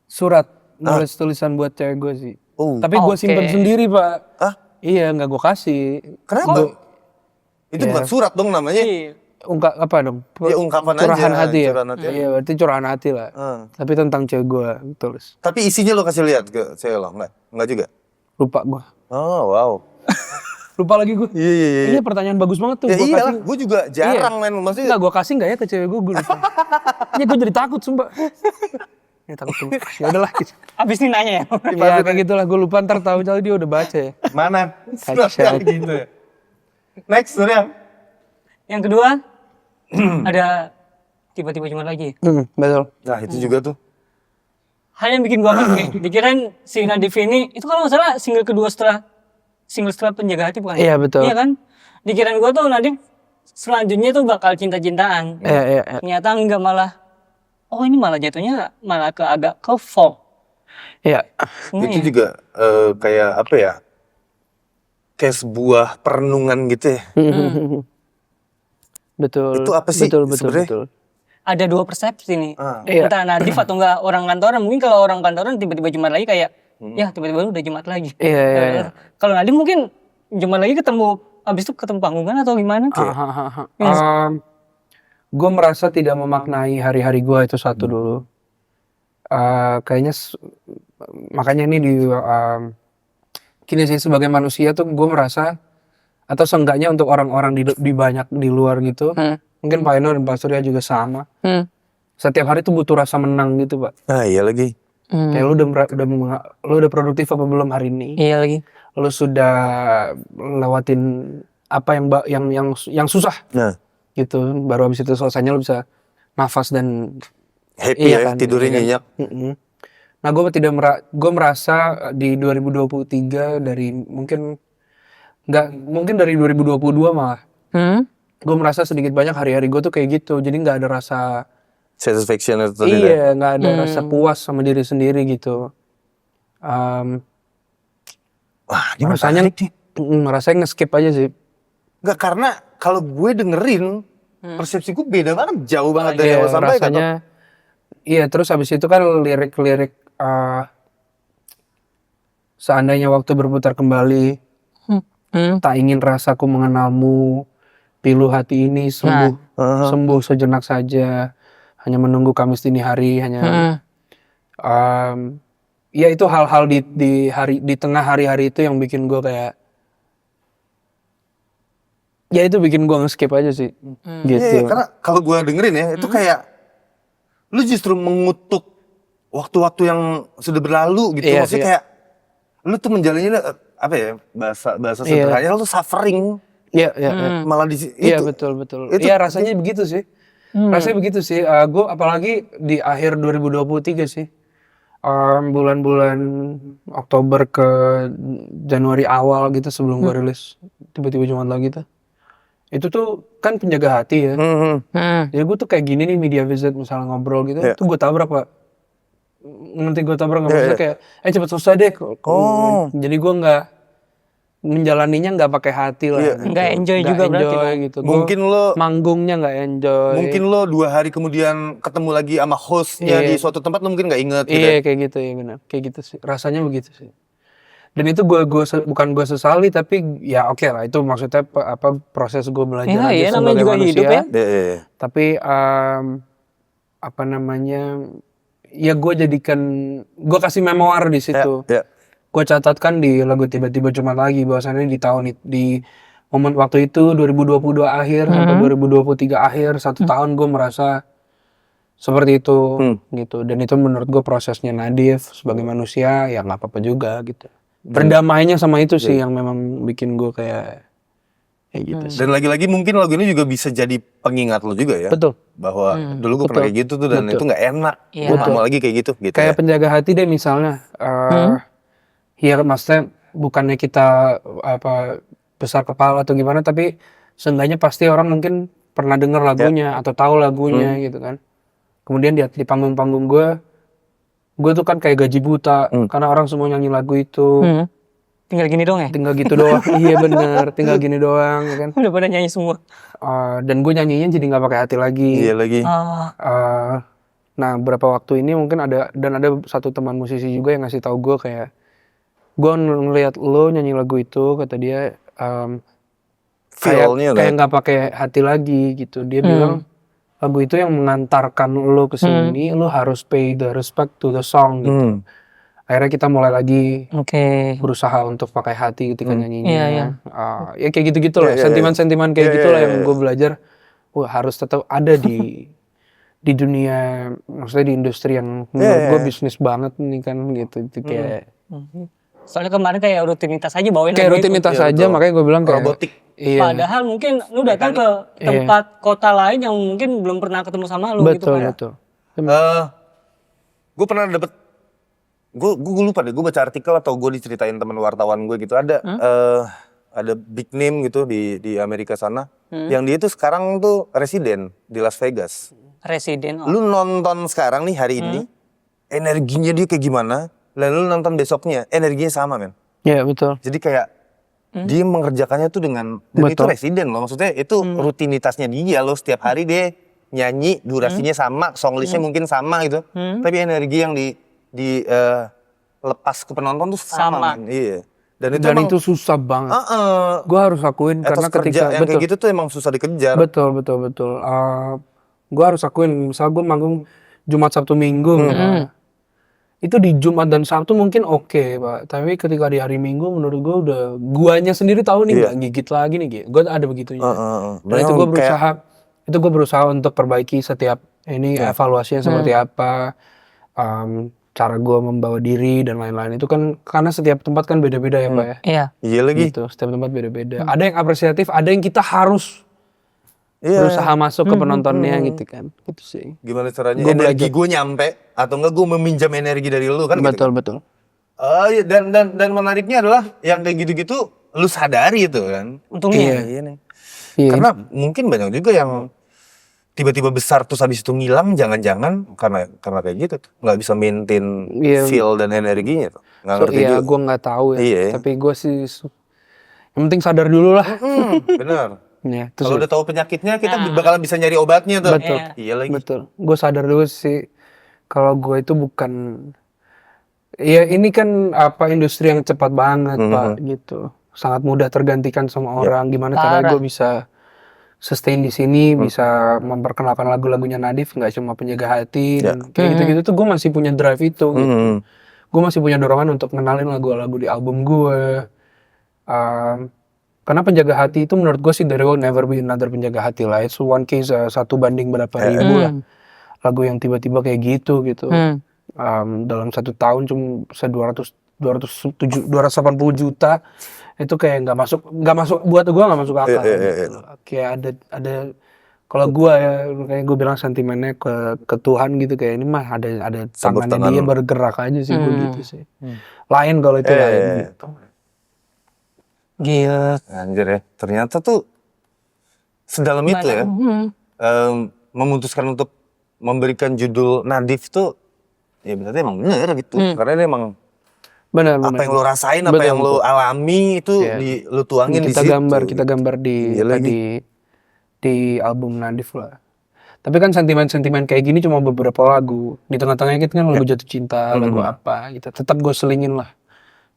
surat, nulis tulisan buat cewek gue sih. Tapi gue simpen sendiri pak. Hah? Iya, nggak gue kasih. Kenapa? Itu bukan surat dong namanya. Iya. Apa dong? Ya ungkapan Curahan aja. hati ya. Curahan hati. Iya, berarti curahan hati lah. Tapi tentang cewek gue tulis. Tapi isinya lo kasih lihat ke cewek lo? Enggak juga? Lupa gue. Oh wow. Lupa lagi gue. Iya. Iya pertanyaan bagus banget tuh. Ya Gua iya, kasih. gue juga jarang main. Maksudnya Enggak, gue kasih nggak ya ke cewek gue lupa. Ya gue jadi takut sumpah. Ya takut tuh. Ya udahlah gitu. Abis ini nanya ya. Ya kayak gitulah, gue lupa ntar tahu dia udah baca ya. mana? Kacau. Surat gitu ya. Next, Surya. Yang kedua ada tiba-tiba cuma lagi. Betul. Nah itu juga tuh. Hal yang bikin gua aneh, dikirain si Nadif ini itu kalau nggak salah single kedua setelah Penjaga Hati bukan? Iya, betul. Iya kan? Dikirain gua tuh Nadif selanjutnya tuh bakal cinta-cintaan. Iya. Ternyata enggak, malah ini malah jatuhnya malah agak ke folk. Iya. Itu juga kayak apa ya? Kayak sebuah perenungan gitu ya. Betul. Itu apa sih Betul. sebenarnya? Ada 2 persepsi nih. Iya. Entah Nadif atau enggak orang kantoran. Mungkin kalau orang kantoran tiba-tiba Jumat lagi kayak ya tiba-tiba lu udah Jumat lagi. Iya. Kalau Nadif mungkin Jumat lagi ketemu abis itu ketemu panggungan atau gimana? Gue merasa tidak memaknai hari-hari gue itu satu dulu. Kayaknya makanya ini kini sih sebagai manusia tuh gue merasa atau seenggaknya untuk orang-orang di banyak di luar gitu, mungkin Pak Eno dan Pak Surya juga sama. Setiap hari tuh butuh rasa menang gitu pak. Nah iya lagi. Kayak lu udah produktif apa belum hari ini? Iya lagi. Lu sudah lewatin apa yang susah Nah gitu, baru habis itu selesainya lu bisa nafas dan happy ya, tidurnya nyenyak. Nah gue merasa di 2023 dari mungkin dari 2022 malah gue merasa sedikit banyak hari-hari gue tuh kayak gitu, jadi nggak ada rasa Satisfaction itu tadi. iya nggak ada rasa puas sama diri sendiri gitu. Wah ini rasanya nge-skip aja sih. Enggak, karena kalau gue dengerin persepsi gue beda banget, jauh banget dari Iya, yang lo sampaikan. rasanya iya, terus habis itu kan lirik-lirik seandainya waktu berputar kembali, tak ingin rasaku mengenalmu, pilu hati ini sembuh sejenak saja, hanya menunggu Kamis dini hari, hanya ya itu hal-hal di tengah hari-hari itu yang bikin gue kayak Ya itu bikin gue nge-skip aja sih. Gitu. Iya, karena kalau gue dengerin ya, itu kayak lu justru mengutuk waktu-waktu yang sudah berlalu gitu. Iya, Maksudnya iya. kayak lu tuh menjalaninya apa ya, bahasa sederhananya lu tuh suffering. Iya, iya, iya. Malah Iya betul. Iya rasanya begitu sih. Rasanya begitu sih. Gue apalagi di akhir 2023 sih. Bulan-bulan Oktober ke Januari awal gitu sebelum gue rilis. Tiba-tiba Jumat lagi tuh. Itu tuh kan penjaga hati ya. Jadi gue tuh kayak gini nih media visit misalnya ngobrol gitu. Tuh gue tabrak Pak. Nanti gue tabrak nggak maksudnya kayak cepet selesai deh. Jadi gue nggak menjalaninya nggak pakai hati lah. Gitu. Nggak enjoy juga berarti dong. Gitu. Mungkin lo manggungnya nggak enjoy. Mungkin lo 2 hari kemudian ketemu lagi sama hostnya di suatu tempat lo mungkin nggak inget gitu. Iya kayak gitu ya benar. Kayak gitu sih. Rasanya begitu sih. Dan itu bukan gue sesali tapi ya oke lah itu maksudnya proses gue belajar aja Iya, namanya sebagai juga manusia. hidup ya. Tapi apa namanya ya gue jadikan gue kasih memoir di situ. Gue catatkan di lagu tiba-tiba cuma lagi bahwasannya di momen waktu itu 2022 akhir sampai 2023 akhir 1 tahun gue merasa seperti itu gitu. Dan itu menurut gue prosesnya Nadif sebagai manusia ya nggak apa-apa juga gitu. Berdamainya sama itu sih yang memang bikin gue kayak gitu sih. Dan lagi-lagi mungkin lagu ini juga bisa jadi pengingat lo juga ya. Betul. Bahwa dulu gue pernah kayak gitu tuh dan itu nggak enak. Iya. Gue gak mau lagi kayak gitu Kayak ya. penjaga hati deh misalnya. Ya maksudnya bukannya kita besar kepala atau gimana tapi seenggaknya pasti orang mungkin pernah dengar lagunya atau tahu lagunya gitu kan. Kemudian di panggung-panggung gue tuh kan kayak gaji buta karena orang semua nyanyi lagu itu. Tinggal gini dong ya? Tinggal gitu doang. Iya bener, tinggal gini doang ya kan. Udah pada nyanyi semua. Dan gue nyanyinya jadi nggak pakai hati lagi. Iya lagi. Nah beberapa waktu ini mungkin ada satu teman musisi juga yang ngasih tahu gue kayak gue ngeliat lo nyanyi lagu itu kata dia kayak nggak pakai hati lagi gitu. Dia bilang lagu itu yang mengantarkan lo ke sini, lo harus pay the respect to the song gitu. Akhirnya kita mulai lagi berusaha untuk pakai hati ketika nyanyinya. Ya kayak gitu-gitu lah, sentimen-sentimen kayak gitu lah yang gue belajar. Wah harus tetap ada di dunia, maksudnya di industri yang menurut gue bisnis banget nih kan gitu. Itu kayak soalnya kemarin kayak rutinitas aja bawain kayak rutinitas aja, makanya gue bilang kayak robotik. Iya. Padahal mungkin lu datang ke tempat kota lain yang mungkin belum pernah ketemu sama lu gitu kan. Betul. Gue pernah dapet, gue lupa deh, gue baca artikel atau gue diceritain teman wartawan gue gitu ada big name gitu di Amerika sana, yang dia tuh sekarang tuh residen di Las Vegas. Residen. Lu nonton sekarang nih hari ini, energinya dia kayak gimana, lalu lu nonton besoknya energinya sama men. Iya betul. Jadi kayak dia mengerjakannya tuh dengan dan itu residen loh, maksudnya itu rutinitasnya dia loh, setiap hari dia nyanyi durasinya sama, song listnya mungkin sama gitu, tapi energi yang lepas ke penonton tuh sama. Iya. Dan itu susah banget. Gue harus akuin karena ketika yang kayak gitu tuh emang susah dikejar. Betul. Gue harus akuin, misal gue manggung Jumat Sabtu Minggu, itu di Jumat dan Sabtu mungkin oke, Pak. Tapi ketika di hari Minggu menurut gue udah guanya sendiri tahu nih nggak gigit lagi nih, gue ada begitunya. Dan itu gue berusaha untuk perbaiki setiap ini evaluasinya seperti apa, cara gue membawa diri dan lain-lain. Itu kan karena setiap tempat kan beda-beda ya Pak ya. Iya lagi. Gitu, setiap tempat beda-beda. Ada yang apresiatif, ada yang kita harus berusaha masuk ke penontonnya gitu kan. Gitu sih. Gimana caranya energi gue nyampe atau enggak gue meminjam energi dari lu kan. Betul. Iya, dan menariknya adalah yang kayak gitu-gitu lu sadari itu kan. Untungnya. Iya nih. Karena mungkin banyak juga yang tiba-tiba besar terus habis itu ngilang, jangan-jangan karena kayak gitu tuh nggak bisa maintain feel dan energinya tuh. Nggak ngerti juga. Gue nggak tahu ya. Iya. Tapi gue sih yang penting sadar dulu lah. Bener. Ya, kalau udah tahu penyakitnya kita bakalan bisa nyari obatnya tuh. Betul. Iya lagi. Betul. Gue sadar dulu sih kalau gue itu bukan. Ya ini kan industri yang cepat banget Pak gitu. Sangat mudah tergantikan sama orang. Gimana caranya gue bisa sustain di sini, bisa memperkenalkan lagu-lagunya Nadif, nggak cuma penjaga hati dan kayak gitu-gitu tuh gue masih punya drive itu. Gitu. Gue masih punya dorongan untuk ngenalin lagu-lagu di album gue. Karena penjaga hati itu menurut gue sih There Will Never Be Another penjaga hati lah. It's one case 1 banding berapa ribu lah. Lagu yang tiba-tiba kayak gitu. Dalam 1 tahun cuma 280 juta. Itu kayak nggak masuk buat gue nggak masuk akal. Gitu. Kayak ada kalau gue ya kayak gue bilang sentimennya ke Tuhan gitu, kayak ini mah ada tangannya dia bergerak aja sih gue gitu sih. Lain kalau itu lain gitu. Gila. Anjir ya, ternyata tuh sedalam itu ya. Memutuskan untuk memberikan judul Nadif tuh, ya berarti emang bener gitu. Karena ini emang Benar. apa yang lo rasain, apa yang lo alami itu lo tuangin di situ. Kita gambar di album Nadif lah. Tapi kan sentimen-sentimen kayak gini cuma beberapa lagu. Di tengah-tengahnya kita kan lagu jatuh cinta, lagu apa gitu. Tetap gue selingin lah.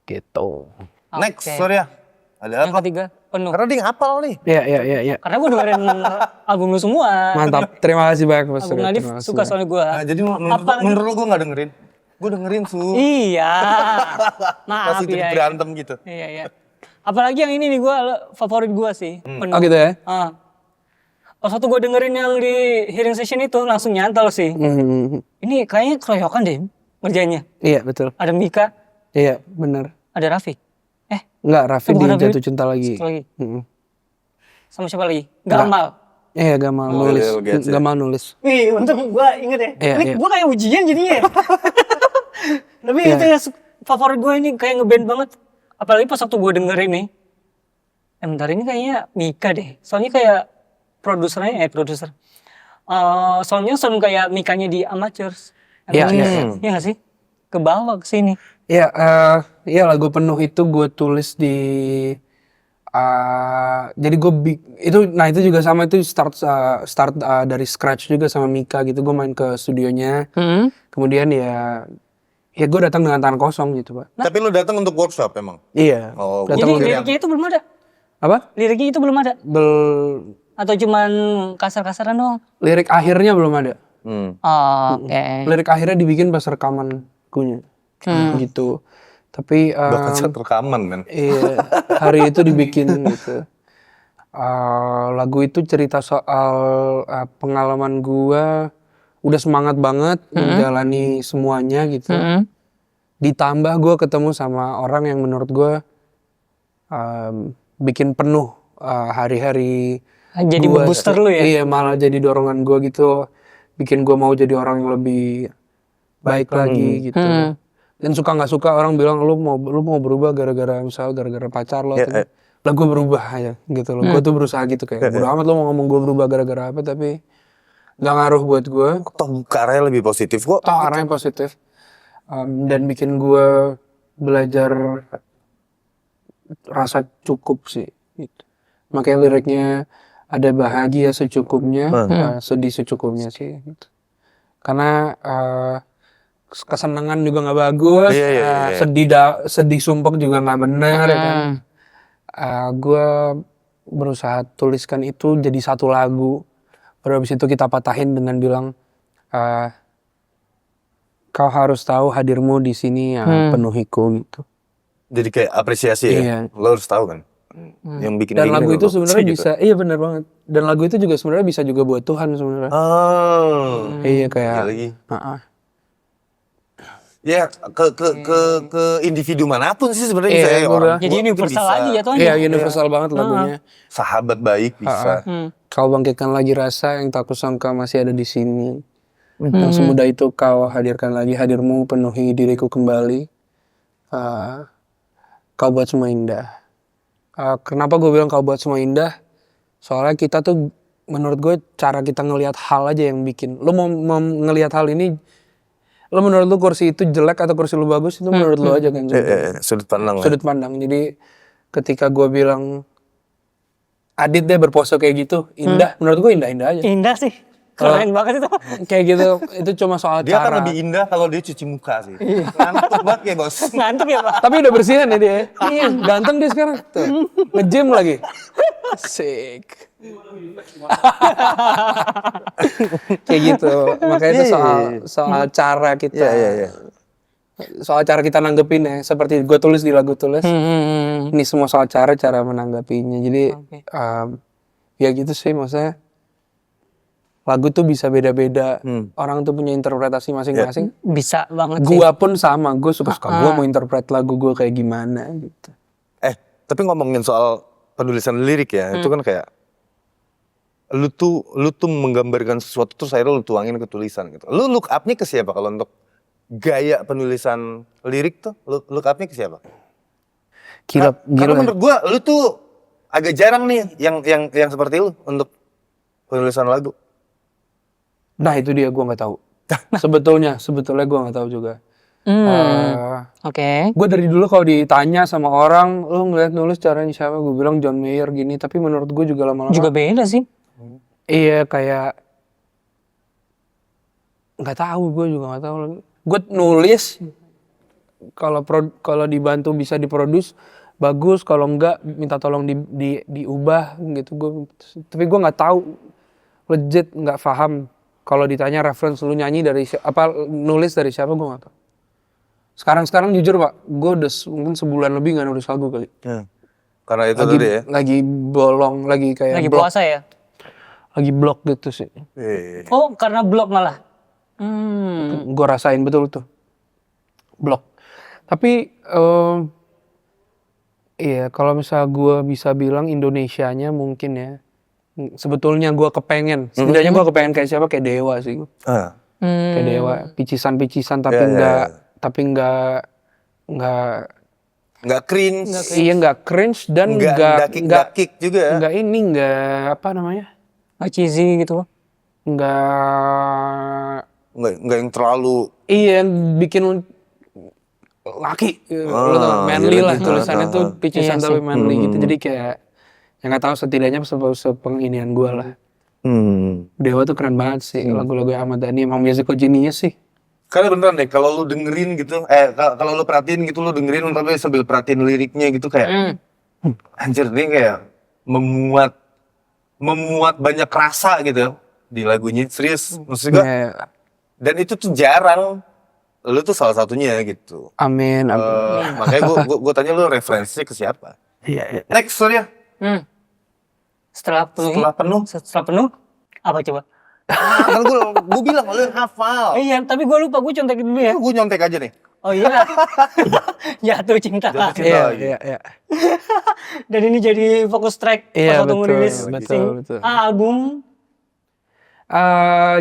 Gitu. Next, sorry ya. Ada Yang apa? ketiga, penuh. Karena dia ngapal nih. Iya. Karena gue dengerin album lu semua. Mantap. Terima kasih banyak Mas. Album Nadif suka soalnya gue. Nah, jadi menurut lo gue gak dengerin? Gue dengerin Iya. Maaf Pasti jadi ya. berantem gitu. Iya. Apalagi yang ini nih gue favorit gue sih. Penuh. Oh gitu ya? Pas waktu gue dengerin yang di hearing session itu langsung nyantol sih. Ini kayaknya keroyokan deh ngerjainnya. Iya betul. Ada Mika, Iya benar. ada Raffi. Enggak, Raffi di bukan Raffi. Jatuh Cinta lagi. Satu lagi. Sama siapa lagi? Gamal. Iya Gamal nulis. Gamal nulis. Wih, untung gue inget ya. Iya, Ini iya. gue kayak ujian jadinya. Tapi itu ya favorit gue ini kayak ngeband banget. Apalagi pas waktu gue dengerin nih. Bentar ini kayaknya Mika deh. Soalnya kayak produser. Soalnya sound kayak Mikanya di Amateurs. Iya. Iya gak sih? Ke bawah ke sini. Iya, lagu penuh itu gue tulis di jadi gue itu juga sama, itu start dari scratch juga sama Mika gitu. Gue main ke studionya. Kemudian ya gue datang dengan tangan kosong gitu, Pak. Tapi lu datang untuk workshop emang? Iya. Oh, Jadi datang liriknya itu belum ada? apa? Liriknya itu belum ada? Atau cuman kasar-kasaran doang? Lirik akhirnya belum ada. Oke. Lirik akhirnya dibikin pas rekaman gunya. Gitu. Tapi Bahkan saat rekaman men. iya, hari itu dibikin gitu. Lagu itu cerita soal pengalaman gua udah semangat banget menjalani semuanya gitu. Ditambah gua ketemu sama orang yang menurut gua bikin penuh hari-hari. Jadi booster lu ya? Iya, malah jadi dorongan gua gitu. Bikin gua mau jadi orang yang lebih baik lagi gitu. Dan suka nggak suka orang bilang lu mau berubah gara-gara pacar lo. Lah gue berubah aja gitu loh. Gue tuh berusaha gitu kayak bodo amat lo mau ngomong gue berubah gara-gara apa, tapi nggak ngaruh buat gue. Toh arahnya lebih positif kok. Toh arahnya positif. Dan bikin gue belajar rasa cukup sih gitu. Makanya liriknya ada bahagia secukupnya, sedih secukupnya sih gitu. Karena kesenangan juga nggak bagus, sedih sumpek juga nggak benar ya kan. Gue berusaha tuliskan itu jadi satu lagu. Baru habis itu kita patahin dengan bilang, kau harus tahu hadirmu di sini penuhiku gitu. Jadi kayak apresiasi ya. Lo harus tahu kan. Yang bikin dan lagu itu sebenarnya gitu. bisa, iya benar banget. Dan lagu itu juga sebenarnya bisa juga buat Tuhan sebenarnya. Iya kayak. Lagi. Ya ke individu manapun sih sebenarnya bisa ya orang. Jadi universal aja ya tuh. Iya universal banget lagunya. Sahabat baik bisa. Kau bangkitkan lagi rasa yang tak kusangka masih ada di sini. Yang semudah itu kau hadirkan lagi hadirmu penuhi diriku kembali. Kau buat semua indah. Kenapa gue bilang kau buat semua indah? Soalnya kita tuh menurut gue cara kita ngelihat hal aja yang bikin. Lo mau ngelihat hal ini, lo menurut lo kursi itu jelek atau kursi lo bagus, itu menurut lo aja kan. Sudut pandang lah. Sudut pandang. Jadi ketika gue bilang Adit deh berpose kayak gitu, indah. Menurut gue indah-indah aja. Indah sih. Keren banget itu. Kayak gitu, itu cuma soal Dia cara. akan lebih indah kalau dia cuci muka sih. Ngantuk banget ya bos. Ngantuk ya Pak? Tapi udah bersihan ya dia. Iya, ganteng dia sekarang. Tuh. Nge-gym lagi. Asik. Kayak gitu. Makanya itu soal cara kita soal cara kita nanggepin ya, seperti gue tulis di lagu tulis. Ini semua soal cara menanggapinya. Jadi ya gitu sih, maksudnya lagu tuh bisa beda-beda. Orang tuh punya interpretasi masing-masing. Bisa banget sih. Gua pun sama, gue suka-suka gue mau interpret lagu gue kayak gimana gitu. Tapi ngomongin soal penulisan lirik ya, itu kan kayak lu tuh menggambarkan sesuatu terus akhirnya lu tuangin ke tulisan gitu. Lu look up-nya ke siapa kalau untuk gaya penulisan lirik tuh? Lu look up-nya ke siapa? Karena menurut gua lu tuh agak jarang nih yang seperti lu untuk penulisan lagu. Nah itu dia, gue nggak tahu. Sebetulnya gue nggak tahu juga. Oke. Gue dari dulu kalau ditanya sama orang, lu ngeliat nulis caranya siapa? Gue bilang John Mayer gini. Tapi menurut gue juga lama-lama. Juga beda sih. Iya kayak nggak tahu, gue juga nggak tahu. Gue nulis kalau dibantu bisa diproduce bagus, kalau enggak minta tolong diubah gitu. Tapi gue nggak tahu, legit nggak paham. Kalau ditanya reference lu nyanyi dari nulis dari siapa, gue nggak tahu. Sekarang jujur Pak, gue udah mungkin sebulan lebih nggak nulis lagu kali. Karena itu tadi ya. Lagi bolong, lagi kayak Lagi blok. puasa ya? Lagi blok gitu sih. Oh, karena blok malah. Gue rasain betul tuh. Blok. Tapi iya kalau misal gue bisa bilang Indonesianya mungkin ya. Sebetulnya gue kepengen. Setidaknya gue kepengen kayak siapa? Kayak Dewa sih. Kayak Dewa. Picisan tapi Nggak cringe. Iya nggak cringe dan nggak kick juga. Nggak apa namanya? Nggak cheesy gitu. Nggak yang terlalu. Iya yang bikin laki, lo tau, manly lah gitu. tulisannya tuh picisan Iya tapi sih. manly gitu. Jadi kayak yang nggak tahu setidaknya sepenginian gue lah. Dewa tuh keren banget sih lagu-lagu Ahmad Dhani, emang musical genius sih. Karena beneran deh, kalau lu dengerin gitu, kalau lu perhatiin gitu, lu dengerin tapi sambil perhatiin liriknya gitu kayak, anjir nih kayak memuat banyak rasa gitu di lagunya, serius, maksud gue. Dan itu tuh jarang, lu tuh salah satunya gitu. Amin. Makanya gue tanya lu referensinya ke siapa? Iya. Next, sorry ya. Setelah penuh, apa coba? Kan gue bilang lu yang hafal. Iya, tapi gue lupa, gue contekin dulu ya. Gue nyontek aja nih. Oh iya. Jatuh cinta. Iya. Dan ini jadi fokus track pas waktu ngerilis betul. album.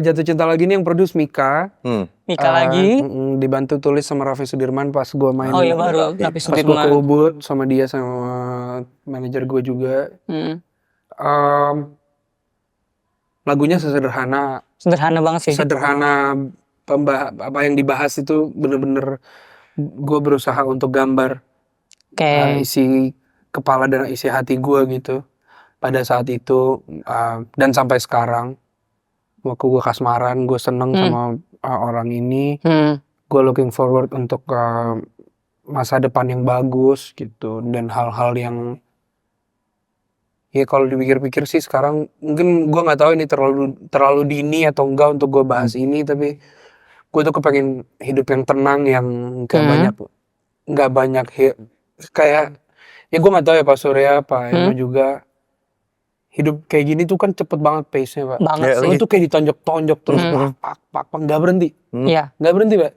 Jatuh Cinta Lagi ini yang produce Mika. Mika lagi. Dibantu tulis sama Raffi Sudirman pas gue main. Oh iya baru Raffi Pas gue ke Sudirman. Ubud sama dia sama manajer gue juga. Lagunya sederhana Banget sih. Sederhana, apa yang dibahas itu bener-bener gue berusaha untuk gambar isi kepala dan isi hati gue gitu pada saat itu, dan sampai sekarang waktu gue kasmaran gue seneng sama orang ini. Gue looking forward untuk masa depan yang bagus gitu, dan hal-hal yang ya kalau dipikir-pikir sih sekarang mungkin gue nggak tahu ini terlalu dini atau enggak untuk gue bahas ini, tapi gue tuh kepengen hidup yang tenang, yang nggak banyak kayak ya gue nggak tahu ya Pak Surya, Pak Eno juga, hidup kayak gini tuh kan cepet banget pace-nya Pak. Banget sih. Lu tuh kayak ditonjok-tonjok terus pak nggak berhenti. Iya. Nggak berhenti Pak.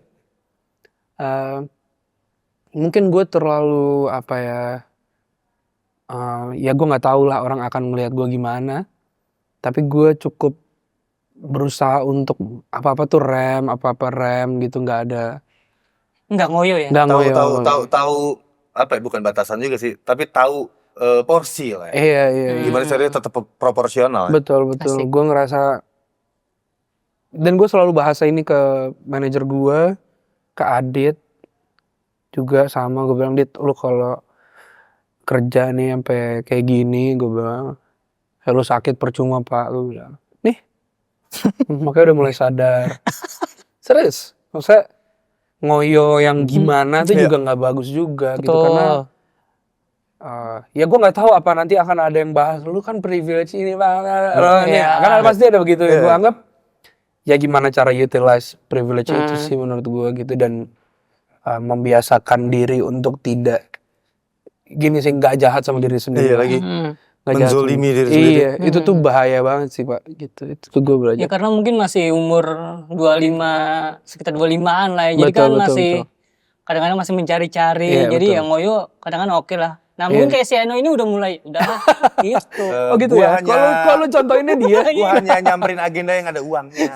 Mungkin gue terlalu apa ya? Ya gue nggak tahu lah orang akan melihat gue gimana, tapi gue cukup berusaha untuk apa-apa rem gitu, nggak ngoyo ya. Tahu apa ya, bukan batasan juga sih, tapi tahu porsi lah ya. Iya. Gimana caranya tetap proporsional. Betul. Gue ngerasa, dan gue selalu bahasa ini ke manajer gue, ke Adit juga sama, gue bilang, Dit, lu kalau kerja nih sampai kayak gini, gue bilang, lu sakit percuma Pak, gue bilang, nih, makanya udah mulai sadar. Serius, maksudnya ngoyo yang gimana tuh juga nggak bagus juga. Gitu, karena ya gue nggak tahu apa nanti akan ada yang bahas, lu kan privilege ini banget, kan pasti ada begitu. Gue anggap ya gimana cara utilize privilege itu sih menurut gue gitu. Dan membiasakan diri untuk tidak gini sih, nggak jahat sama diri sendiri. Iya lagi. Nggak jahat Menzolimi sama- diri sendiri. Iya, itu tuh bahaya banget sih Pak. Gitu, itu tuh gue belajar. Ya karena mungkin masih umur 25, sekitar 25-an lah ya. Jadi kan Betul, masih betul. kadang-kadang masih mencari-cari. Iya, Jadi betul. ya ngoyo kadang-kadang oke lah. Nah mungkin kayak si Eno ini udah mulai, udah gitu. Oh gitu Gua ya. Kalau contohinnya dia, Gua hanya nyamperin agenda yang ada uangnya.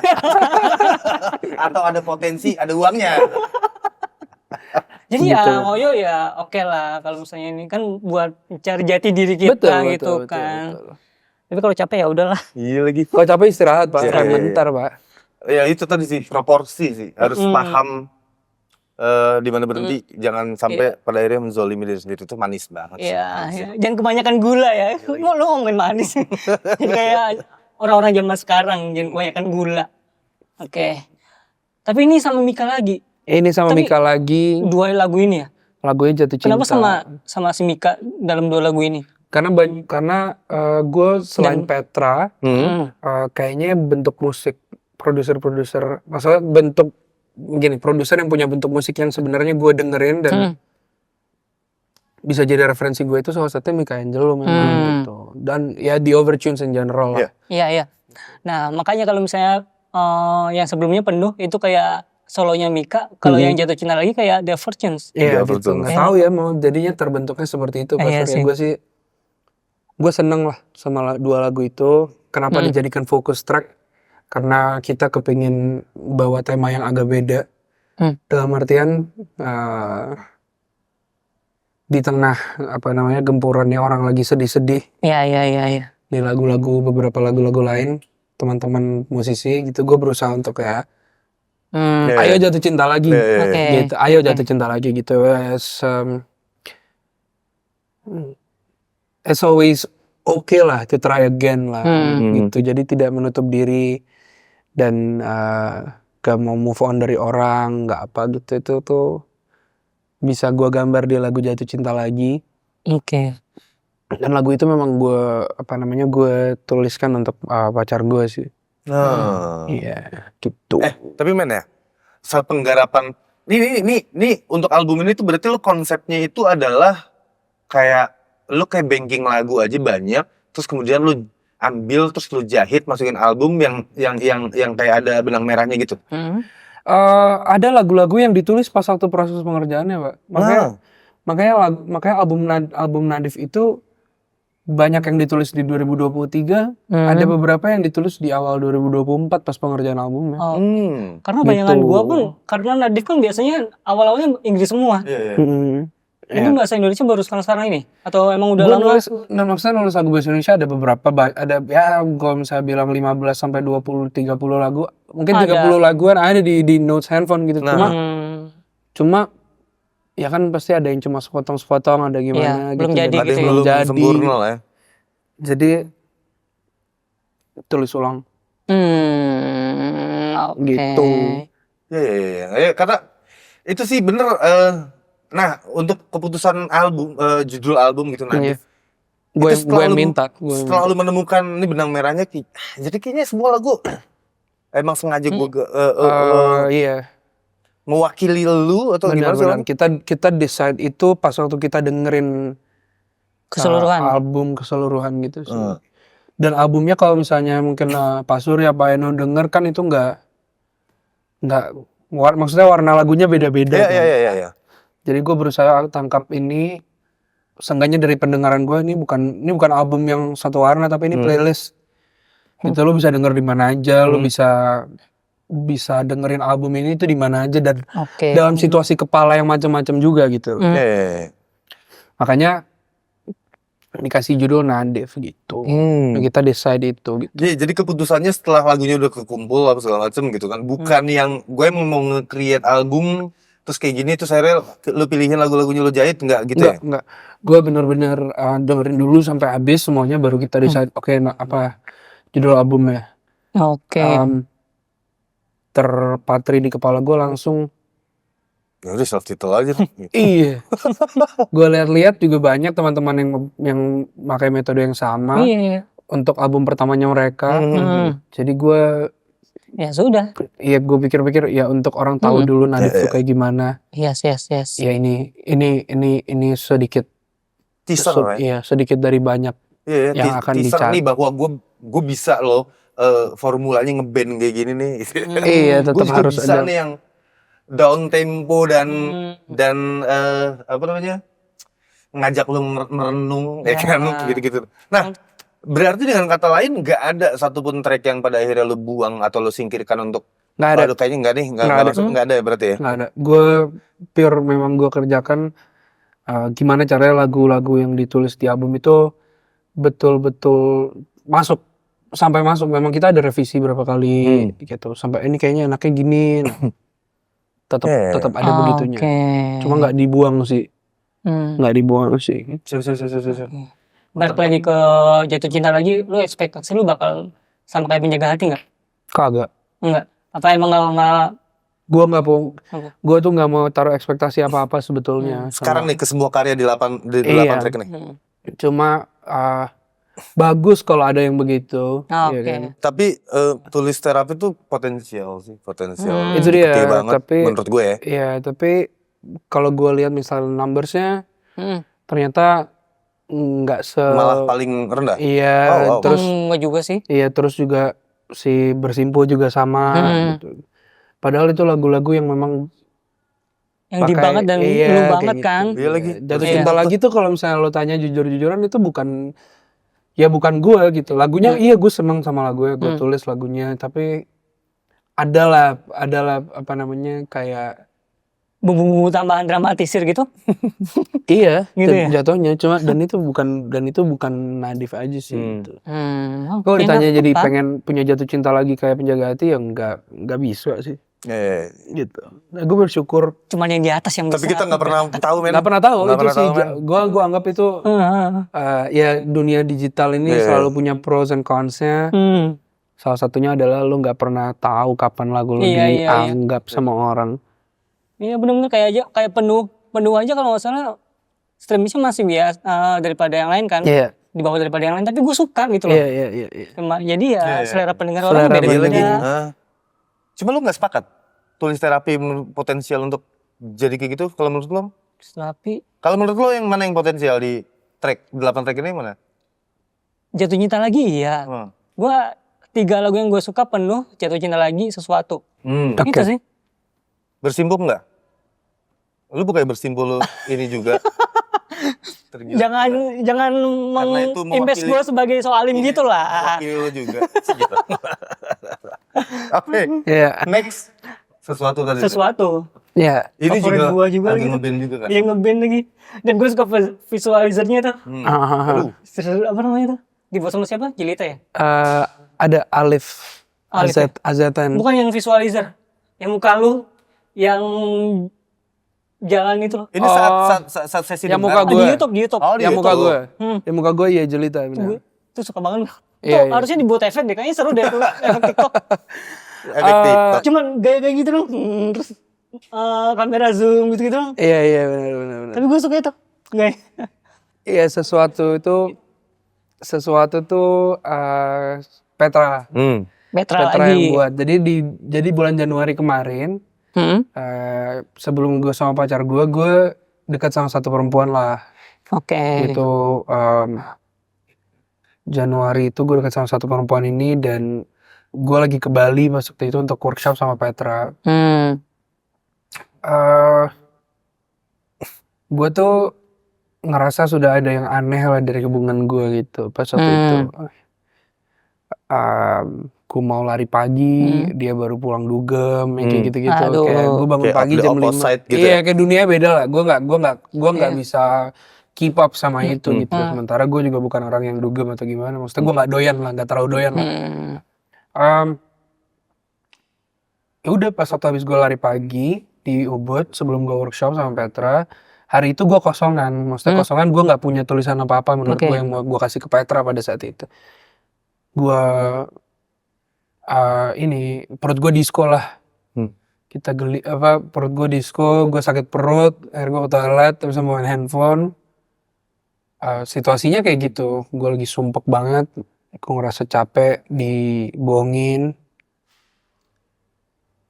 Atau ada potensi, ada uangnya. Jadi Gitu. ya ngoyo ya oke lah kalau misalnya ini kan buat cari jati diri kita gitu kan. betul. Tapi kalau capek ya udahlah. Iya lagi. Kalau capek istirahat Pak, Iya, jangan iya, iya. bentar Pak. Ya itu tadi sih, proporsi sih. Harus paham di mana berhenti. Jangan sampai pada akhirnya menzolimi diri sendiri. Itu manis banget sih. Iya, ya. Jangan kebanyakan gula ya. Lo ngomongin manis. Kayak orang-orang zaman sekarang jangan kebanyakan gula. Oke. Tapi ini sama Mika lagi. Ini sama Tapi- Mika lagi, Dua lagu ini ya. lagunya Jatuh Cinta. Kenapa sama si Mika dalam dua lagu ini? Karena gue selain Petra, kayaknya bentuk musik produser, maksudnya bentuk gini, produser yang punya bentuk musik yang sebenarnya gue dengerin dan bisa jadi referensi gue itu salah satunya Mika Angelo memang gitu. Dan ya The Overtunes in general lah. Iya. Iya. Nah makanya kalau misalnya yang sebelumnya penuh itu kayak solonya Mika. Kalau yang Jatuh Cinta lagi kayak The Fortunes. Iya The gitu. Overtunes. Nggak tahu ya mau jadinya terbentuknya seperti itu. Iya Pas sih. gue seneng lah sama dua lagu itu. Kenapa dijadikan focus track? Karena kita kepingin bawa tema yang agak beda. Dalam artian di tengah gempurannya orang lagi sedih-sedih Iya. di beberapa lagu-lagu lain, teman-teman musisi gitu, gue berusaha untuk ya ayo jatuh cinta lagi, Oke. gitu, ayo jatuh cinta lagi gitu. As always okay lah to try again lah, gitu. Jadi tidak menutup diri dan gak mau move on dari orang, nggak apa gitu. Itu tuh bisa gue gambar di lagu Jatuh Cinta Lagi. Oke. Dan lagu itu memang gue tuliskan untuk pacar gue sih. Nah. Iya, gitu. Tapi men ya, saat penggarapan ini untuk album ini tuh berarti lo konsepnya itu adalah kayak lo kayak banking lagu aja banyak, terus kemudian lo ambil terus lo jahit masukin album yang kayak ada benang merahnya gitu. Ada lagu-lagu yang ditulis pas waktu proses pengerjaannya, Pak. Makanya album Nadif itu banyak yang ditulis di 2023, ada beberapa yang ditulis di awal 2024 pas pengerjaan albumnya. Oh. Karena Gitu. bayangan gua pun, karena Nadif kan biasanya awal-awalnya Inggris semua. Iya. Ini bahasa Indonesia baru sekarang ini? Atau emang udah Gue lama? maksudnya nulis lagu bahasa Indonesia ada beberapa, ada ya kalau misalnya bilang 15 sampai 20 30 lagu, mungkin 30 laguan ada di notes handphone gitu. Cuma ya kan pasti ada yang cuma sepotong-sepotong, ada gimana gitu. belum jadi Ada gitu yang ya. belum jadi. sempurna lah ya. Jadi tulis ulang Oke. gitu. Ya, karena itu sih bener. Nah, untuk keputusan album, judul album gitu Nadif. Gue Itu setelah yang lu- minta. Setelah lu menemukan ini benang merahnya, jadi kayaknya semua lagu emang sengaja gue Iya. mewakili lu atau gimana sih? Benar-benar kita decide itu pas waktu kita dengerin Keseluruhan. album keseluruhan gitu sih. Dan albumnya kalau misalnya mungkin Pak Surya, Pak Eno denger kan itu nggak maksudnya warna lagunya beda-beda. kan. Iya. Jadi gue berusaha tangkap ini, seenggaknya dari pendengaran gue ini bukan album yang satu warna tapi ini playlist. Gitu lo bisa denger di mana aja, lo bisa dengerin album ini tuh di mana aja dan Oke. dalam situasi kepala yang macam-macam juga gitu. Iya. Makanya dikasih judul Nadif gitu. Kita decide itu gitu. Jadi keputusannya setelah lagunya udah kekumpul apa segala macem gitu kan, bukan yang gue mau nge-create album terus kayak gini terus akhirnya lu pilihin lagu-lagunya lu jahit nggak gitu ya? Enggak. Gue bener-bener dengerin dulu sampai habis semuanya baru kita decide apa judul albumnya. Oke. Terpatri di kepala gue langsung. Ya udah self title aja. Iya. Gue lihat-lihat juga banyak teman-teman yang pakai metode yang sama Iya. untuk album pertamanya mereka. Jadi gue Ya sudah. Iya, gue pikir-pikir ya untuk orang tahu dulu Nadif tuh kayak gimana. Yes. Ya ini sedikit Teaser lah ya. iya, sedikit dari banyak Iya, yang akan teaser dicari. nih bahwa gue bisa loh formulanya ngeband kayak gini nih. Iya, Gue tetap juga harus bisa ada. nih yang down tempo dan apa namanya, ngajak lu merenung ya kan gitu-gitu. Nah, berarti dengan kata lain nggak ada satupun track yang pada akhirnya lu buang atau lu singkirkan untuk Nggak ada. aduh kayaknya nggak nih, Nggak ada. nggak ada ya berarti ya. Nggak ada. Gue pure memang gue kerjakan gimana caranya lagu-lagu yang ditulis di album itu betul-betul masuk sampai masuk. Memang kita ada revisi berapa kali gitu sampai ini kayaknya enaknya gini. Nah, tetap ada begitunya. Cuma nggak dibuang sih. Nggak dibuang sih. Balik lagi ke Jatuh Cinta lagi, lu ekspektasi lu bakal sama kayak Penjaga Hati nggak? Kagak. Enggak. Apa emang nggak? Gue tuh nggak mau taruh ekspektasi apa-apa sebetulnya. Sekarang nih ke semua karya di 8 Iya. track nih. Cuma bagus kalau ada yang begitu. Oke. Iya kan? Tapi tulis terapi tuh potensial sih, potensial. Itu dia, Gede banget tapi menurut gue ya. Iya, tapi kalau gue lihat misalnya numbersnya, ternyata nggak Malah paling rendah. Iya, wow. terus Enggak juga sih. iya terus juga si Bersimpu juga sama gitu. Padahal itu lagu-lagu yang memang Yang di banget dan lu kayak banget gitu. kan. Iya lagi. Jatuh Iya. Cinta lagi tuh kalau misalnya lo tanya jujur-jujuran itu bukan gue gitu. Lagunya iya gue seneng sama lagunya, gue tulis lagunya, tapi adalah apa namanya kayak Bumbu-bumbu tambahan dramatisir gitu. iya Gitu ya? jatuhnya cuma dan itu bukan Nadif aja sih gitu. Kalau Oke, ditanya nggak jadi apa-apa. pengen punya jatuh cinta lagi kayak Penjaga Hati ya nggak bisa sih gitu. Nah, gue bersyukur. Cuman yang di atas yang Tapi bisa. kita nggak pernah tahu men. Nggak pernah tahu Nggak itu pernah sih. tahu, men. Gue anggap itu ya dunia digital ini selalu punya pros and cons-nya. Salah satunya adalah lu nggak pernah tahu kapan lagu lu Iya. dianggap sama orang. Iya benar-benar kayak penuh aja kalau nggak salah streamingnya masih biasa daripada yang lain kan. Iya. Di bawah daripada yang lain, tapi gue suka gitu loh. Iya. Jadi ya selera pendengar Selera orang beda-beda. pendengar. Cuma lu nggak sepakat tulis terapi potensial untuk jadi kayak gitu kalau menurut lo? Tapi Kalau menurut lo yang mana yang potensial di track 8 track ini yang mana? Jatuh Cinta lagi iya. Gue 3 lagu yang gue suka penuh, Jatuh Cinta lagi, Sesuatu. Itu sih. Bersimpul nggak? Lu bukannya bersimpul lu ini juga? Jangan itu mengimpes mewakili- gue sebagai soalim gitu lah. Wakil lu juga. Gitu. Oke. Iya. Next. Sesuatu tadi. Sesuatu. Iya. Ini Favorit juga, gua juga lagi gitu. ngeband juga kan? Dia ngeband lagi. Dan gue suka visualizernya tuh. Aduh. Apa namanya tuh? Dibuat sama siapa? Jelita ya? Ada Alif. Alif ya? Azatan. Bukan yang visualizer. Yang muka lu yang jalan itu loh. Ini saat sesi Yang dengar. muka gue. Di YouTube. Oh, di Yang muka YouTube. gue. Yang muka gue ya Jelita benar. Itu suka banget. Iya, Tuh harusnya dibuat efek deh. Kayaknya seru deh tuh efek TikTok. Efek TikTok. Cuman gaya-gaya gitu dong. Terus kamera zoom gitu dong. Iya benar. Tapi gue suka itu. Gaya. Iya sesuatu tuh Petra Petra yang lagi. buat. Jadi bulan Januari kemarin sebelum gue sama pacar gue dekat sama satu perempuan lah. Oke. Itu Januari itu gue dekat sama satu perempuan ini dan gue lagi ke Bali pas waktu itu untuk workshop sama Petra. Gue tuh ngerasa sudah ada yang aneh lah dari hubungan gue gitu pas waktu itu. Gue mau lari pagi, dia baru pulang dugem, yang kayak gitu-gitu. Aduh. Kayak gue bangun Kayak pagi the jam 5. opposite gitu Iya, ya? kayak dunia beda lah. Gue nggak bisa keep up sama itu gitu. Sementara gue juga bukan orang yang dugem atau gimana. Maksudnya gue nggak doyan lah, nggak terlalu doyan lah. Ya udah pas waktu habis gue lari pagi di Ubud sebelum gue workshop sama Petra, hari itu gue kosongan. Maksudnya kosongan, gue nggak punya tulisan apa-apa menurut gue yang mau gue kasih ke Petra pada saat itu. Gue perut gue disco lah. Kita perut gue disco, gue sakit perut, akhirnya gue ke toilet, terus main handphone. Situasinya kayak gitu, gue lagi sumpek banget, gue ngerasa capek, dibohongin.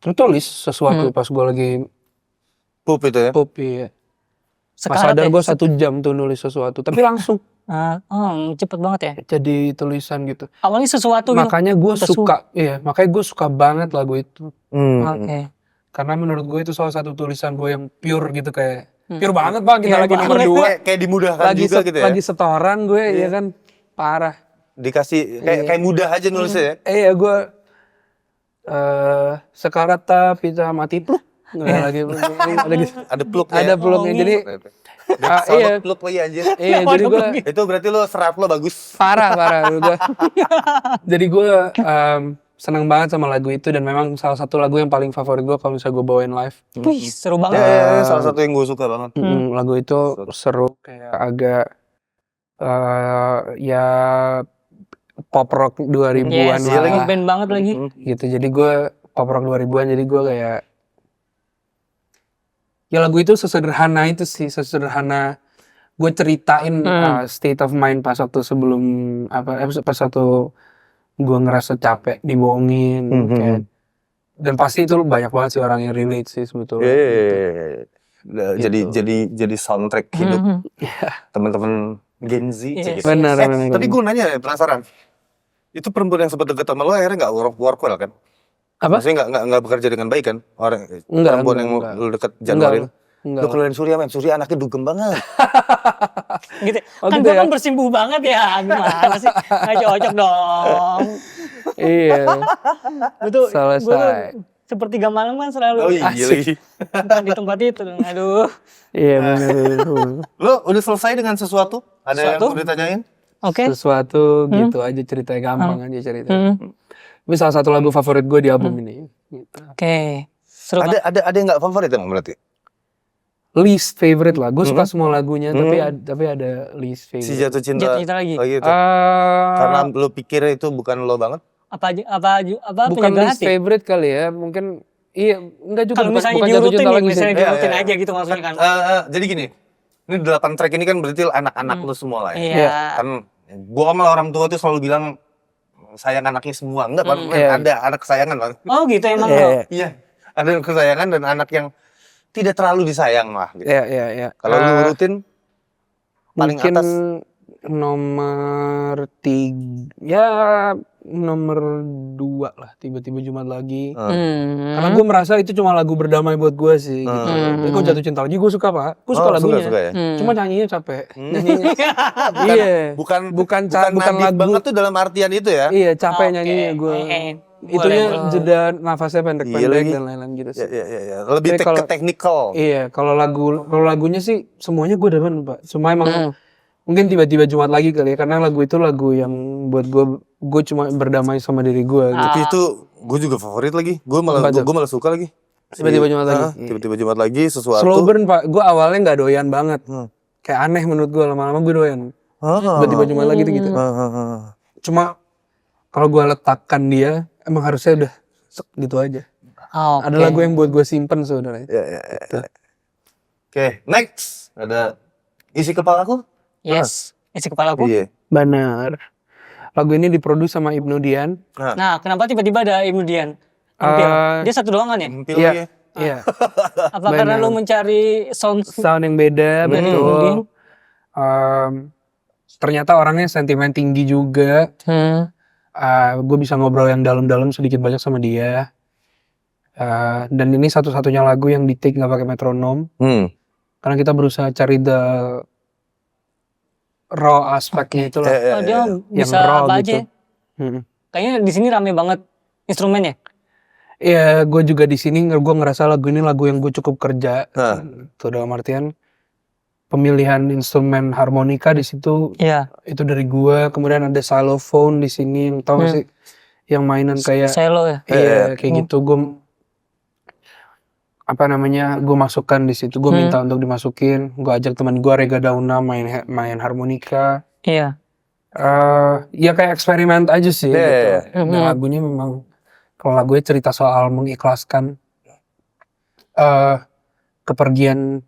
Tulis sesuatu pas gue lagi Pup itu ya. pop ya. Pas Sekarat sadar ya? gue 1 jam tuh nulis sesuatu, tapi langsung Cepet banget ya. jadi tulisan gitu. Awalnya sesuatu gitu. Makanya gue suka banget lagu itu. Oke. Karena menurut gue itu salah satu tulisan gue yang pure gitu, kayak pure banget Pak, kita Pure lagi nomor banget. 2. Kayak dimudahkan Lagi juga gitu ya. lagi setoran gue ya kan, parah. Dikasih kayak mudah aja nulisnya ya. Iya gue sekarat tapi tak mati pluk. Nggak lagi ada gitu. Ada pluknya. Ada ya. pluknya. Jadi Iya. Pluk lagi anjir. iya jadi gue Itu berarti lo serat lo bagus. parah gue. Jadi gue seneng banget sama lagu itu, dan memang salah satu lagu yang paling favorit gue kalau misalnya gue bawain live. Wih, seru banget. Ya, salah satu yang gue suka banget. Lagu itu seru, kayak agak ya pop rock 2000-an Yes, lah band banget lagi. gitu. Jadi gue pop rock 2000-an, jadi gue kayak ya lagu itu sesederhana itu sih, sesederhana gue ceritain state of mind pas waktu sebelum pas waktu gue ngerasa capek dibohongin kayak, dan pasti itu banyak banget sih orang yang relate sih sebetulnya. Gitu. Jadi soundtrack hidup teman-teman Gen Z. Yes. Benar. Tapi gue nanya, penasaran. Itu perempuan yang sempat deket sama lo akhirnya nggak work well kan? Apa? Maksudnya nggak bekerja dengan baik kan? Enggak, Perempuan yang enggak. lo deket Januari. Enggak. Lo keluarin Surya, men. Surya anaknya dugem banget. Gitu. Oh, Kan gitu gue ya? kan bersimpuh banget ya. Gimana sih? Nggak cocok dong. Iya. Gue Selesai. sepertiga malam kan selalu Oh iya lagi. di tempat itu. Aduh. Iya benar. Lo udah selesai dengan sesuatu? Ada yang Sesuatu? mau ditanyain? Oke. Sesuatu gitu aja ceritanya, gampang aja ceritanya. Tapi salah satu lagu favorit gue di album ini. Gitu. Oke. Seru banget. Ada yang nggak favorit emang berarti? Least favorite lah. Gue suka semua lagunya, tapi ada least Si favorite. jatuh cinta. Jatuh cinta lagi. Oh gitu. Karena lo pikir itu bukan lo banget? Apa Bukan penjaga least hati? favorite kali ya, mungkin enggak juga, Kalau misalnya bukan jatuh diurutin cinta nih, lagi sih. misalnya Iya, diurutin iya. aja gitu maksudnya kan. Jadi gini, ini 8 track ini kan berarti anak-anak lo semua lah ya. Iya. Kan gua sama orang tua tuh selalu bilang sayang anaknya semua. Enggak, Iya. ada anak kesayangan lah. Oh gitu emang. Iya. Ada yang kesayangan dan anak yang tidak terlalu disayang lah gitu. Iya. Kalau lu urutin paling Mungkin atas nomor 3, ya nomor 2 lah, tiba-tiba Jumat lagi. Karena gue merasa itu cuma lagu berdamai buat gue sih. Gitu. Tapi gue jatuh cinta lagi, gue suka Pak. Gue suka lagunya. suka ya? Cuma nyanyinya capek. Nyanyinya. Iya. Bukan nadif lagu. banget tuh dalam artian itu ya. Iya, capek Oke. nyanyinya gue. Boleh, Itunya boleh. jeda nafasnya pendek-pendek lagi. dan lain-lain gitu sih. Iya. Lebih Tapi ke technical. Iya, kalau lagunya sih semuanya gue demen Pak. Cuma emang mungkin tiba-tiba Jumat lagi kali ya, karena lagu itu lagu yang buat gue cuma berdamai sama diri gue. Gitu. Tapi itu gue juga favorit lagi. Gue malah suka lagi. Tiba-tiba Jumat lagi. Tiba-tiba Jumat lagi sesuatu. Slow burn Pak, gue awalnya nggak doyan banget. Kayak aneh menurut gue, lama-lama gue doyan. Tiba-tiba Jumat lagi gitu. Cuma kalau gue letakkan dia, emang harusnya udah gitu aja. Ada lagu yang buat gue simpen sebenarnya. Iya. Oke, next ada isi kepalaku. Yes. Isi kepalaku. Iya. Benar. Lagu ini diproduksi sama Ibnu Dian. Nah, kenapa tiba-tiba ada Ibnu Dian? Dia satu doang kan ya? Empil Iya. lagi. Iya. Apa karena lu mencari sound? Sound yang beda, betul. Ternyata orangnya sentimen tinggi juga. Gue bisa ngobrol yang dalam-dalam sedikit banyak sama dia. Dan ini satu-satunya lagu yang di take nggak pakai metronom. Karena kita berusaha cari the raw aspeknya itu lah. Oh, dia Yang bisa raw apa gitu. aja? Kayaknya di sini rame banget instrumennya. Iya, gue juga di sini gue ngerasa lagu ini lagu yang gue cukup kerja. Tuh dalam artian pemilihan instrumen harmonika di situ. Iya. Itu dari gue. Kemudian ada xylophone di sini, tau gak sih? Yang mainan kayak Cello ya. iya kayak gitu. Gue gue masukkan di situ. Gue minta untuk dimasukin. Gue ajak teman gue Rega Dauna main harmonika. Iya. Ya kayak eksperimen aja sih. Gitu. Iya. Dan lagunya memang, kalau lagunya cerita soal mengikhlaskan kepergian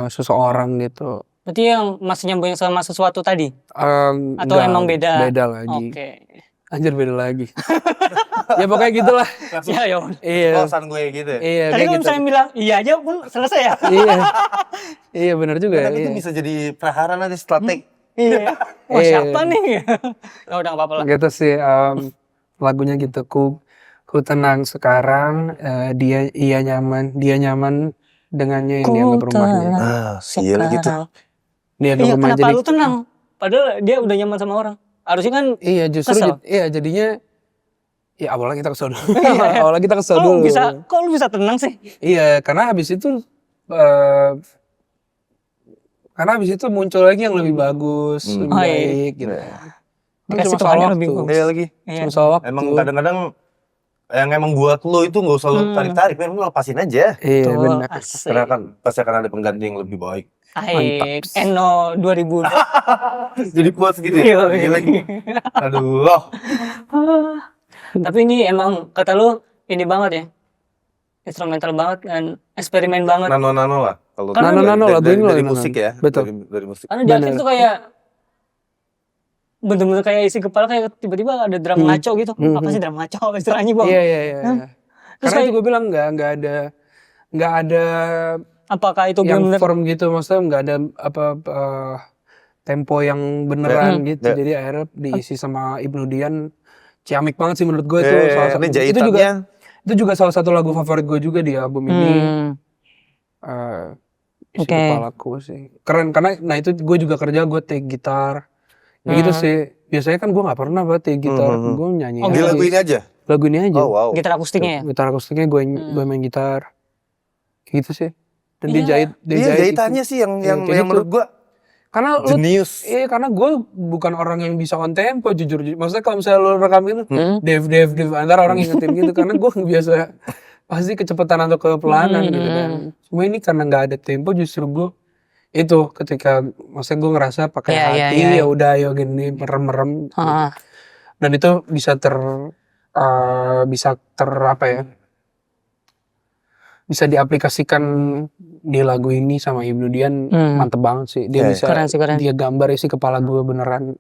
seseorang gitu. Berarti yang masih nyambung sama sesuatu tadi? Atau Enggak, emang beda? Beda lagi. Oke. Anjir beda lagi. Ya pokoknya gitulah. Langsung Ya ya. Iya. kosan gue gitu ya. Iya Tadi kayak kalau gitu. misalnya bilang iya aja pun selesai ya. Iya. Iya benar juga ya. Kan itu Iya. bisa jadi prahara nanti strateg. Iya. Wah Iya. siapa nih? Ya udah nggak apa-apa lah. Gitu sih lagunya gitu ku tenang sekarang dia nyaman dengannya yang dianggap rumahnya. Ah, gila gitu. Dianggap Iya rumah kenapa jadi lu tenang? Padahal dia udah nyaman sama orang. Harusnya kan iya justru kesel. iya jadinya ya awalnya kita kesel dulu. Iya. Awalnya kita kesel Kok lu dulu. bisa tenang sih? Iya, karena habis itu muncul lagi yang lebih bagus, lebih Oh, iya. baik gitu. Kan Dikasih cuma Tuhan soal yang lebih waktu. bagus. Iya lagi. Iya. Cuma soal waktu. Emang kadang-kadang yang emang buat lo itu nggak usah lo tarik-tarik, men, lo lepasin aja. Iya Tuh, benar. asik. Karena kan pasti akan ada pengganti yang lebih baik. Baik. Eno 2000. Jadi puas gitu Iya, ya. iya. Gila lagi. Aduh. Tapi ini emang kata lu ini banget ya. Instrumental banget dan eksperimen banget. Nano-nano lah. Kalau Karena- Nano-nano lagu ini dari loh, musik nano. ya. Betul. Dari musik. Karena di akhir Bener. tuh kayak bener-bener kayak isi kepala kayak tiba-tiba ada drum ngaco gitu. Apa sih drum ngaco istilahnya bang? Iya iya iya. Hah? Iya. Terus Karena itu kayak- gue bilang nggak ada Apakah itu yang bener-bener form gitu, maksudnya nggak ada tempo yang beneran gitu. ya. Jadi akhirnya diisi sama Ibnu Dian. Ciamik banget sih menurut gue itu salah satu. Ini Itu juga jahitannya. itu juga salah satu lagu favorit gue juga di album ini. Isi Oke. kepalaku sih. Keren karena nah itu gue juga kerja gue take gitar. Ya gitu sih. Biasanya kan gue nggak pernah banget take gitar. Gue nyanyi. Di aja. lagu ini aja. Lagu ini aja. Oh wow. gitar akustiknya ya? Gitar akustiknya gue main gitar. Kayak gitu sih. Dan dia Iya. jahit Iya jahitannya sih yang Iya, kayak gitu. menurut gua Karena lu jenius. karena gue bukan orang yang bisa on tempo jujur. Maksudnya kalau misalnya lu rekam itu dev antar orang ingetin gitu karena gue nggak biasa pasti kecepatan atau kepelanan gitu kan. Cuma ini karena nggak ada tempo justru gue itu ketika maksudnya gue ngerasa pakai Iya, iya, hati iya. ya udah ayo gini merem-merem Ah. dan itu bisa apa ya? Bisa diaplikasikan di lagu ini sama Ibnu Dian mantep banget sih. Dia Iya, bisa Keren sih, keren. dia gambar isi kepala gue beneran.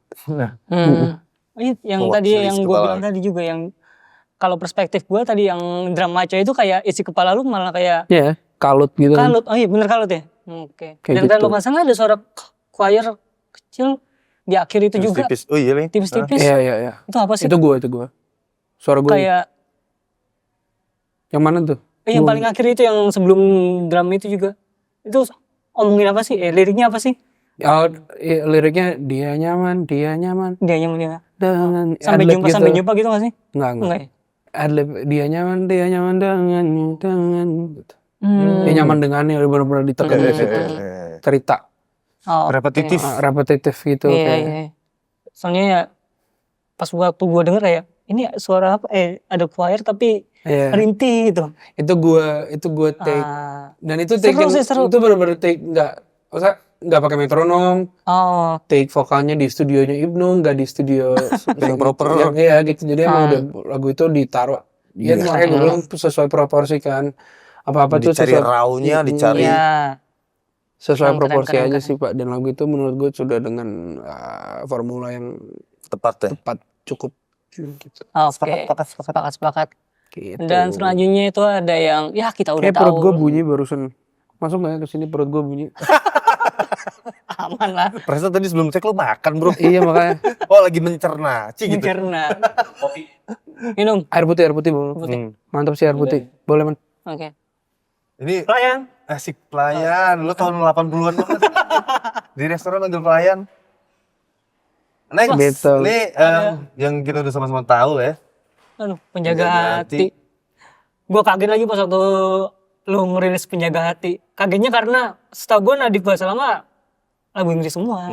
Ini yang Oh, tadi isi yang gue kepala. bilang tadi juga yang kalau perspektif gue tadi yang drum maco itu kayak isi kepala lu malah kayak Ya, kalut gitu kan. kalut. Oh iya bener kalut ya. Oke. Kayak Dan kalau gitu. nggak salah ada suara choir kecil di akhir itu juga Tipis. Oh iya nih. tipis-tipis. Iya. Itu apa sih? Itu gue. Suara gue. Kayak Yang mana tuh? yang paling akhir itu yang sebelum drum itu juga. Itu omongin apa sih? Liriknya apa sih? Oh, liriknya dia nyaman Dia yang mulia. dengan Sampai adlib jumpa gitu gak sih? Enggak. Enggak ya? Adlib dia nyaman dengan gitu. Dia nyaman dengannya benar-benar ditekan di situ. Cerita Oh, Repetitif. repetitif gitu Iya, kayak. iya. Soalnya ya pas waktu gue denger kayak ini suara apa? Ada choir tapi Iya. rintih gitu. Itu gue take Ah. dan itu take Seru yang sih, seru. itu benar-benar take maksudnya nggak pakai metronom, Oh, take vokalnya di studionya Ibnu, nggak di studio Yang proper. Iya gitu. Jadi emang udah lagu itu ditaruh. Ya makanya gue bilang sesuai proporsi kan. Apa-apa tuh Dicari sesuai raunya, dicari. iya. sesuai Keren, proporsi keren, aja keren. sih Pak. Dan lagu itu menurut gue sudah dengan formula yang Tepat ya. tepat cukup gitu. Oke. Sepakat. Gitu. Dan selanjutnya itu ada yang ya kita udah Kayak perut tahu. gue bunyi barusan. Masuk nggak ya ke sini perut gue bunyi? Aman lah. Perasaan tadi sebelum cek lo makan bro. Iya makanya. Oh lagi mencerna. Gitu. Karena minum. Air putih bang. Mantap sih air putih. Boleh man. Oke. Ini Pelayan. asik pelayan. Lo tahun 80-an banget. Di restoran manggil pelayan. Next, Gitu. ini yang kita udah sama-sama tahu ya. Aduh, Penjaga penjaga Hati. hati. Gue kaget lagi pas waktu lu ngerilis penjaga hati. Kagetnya karena setahu gue Nadif Bahasa Lama lagu Inggris semua.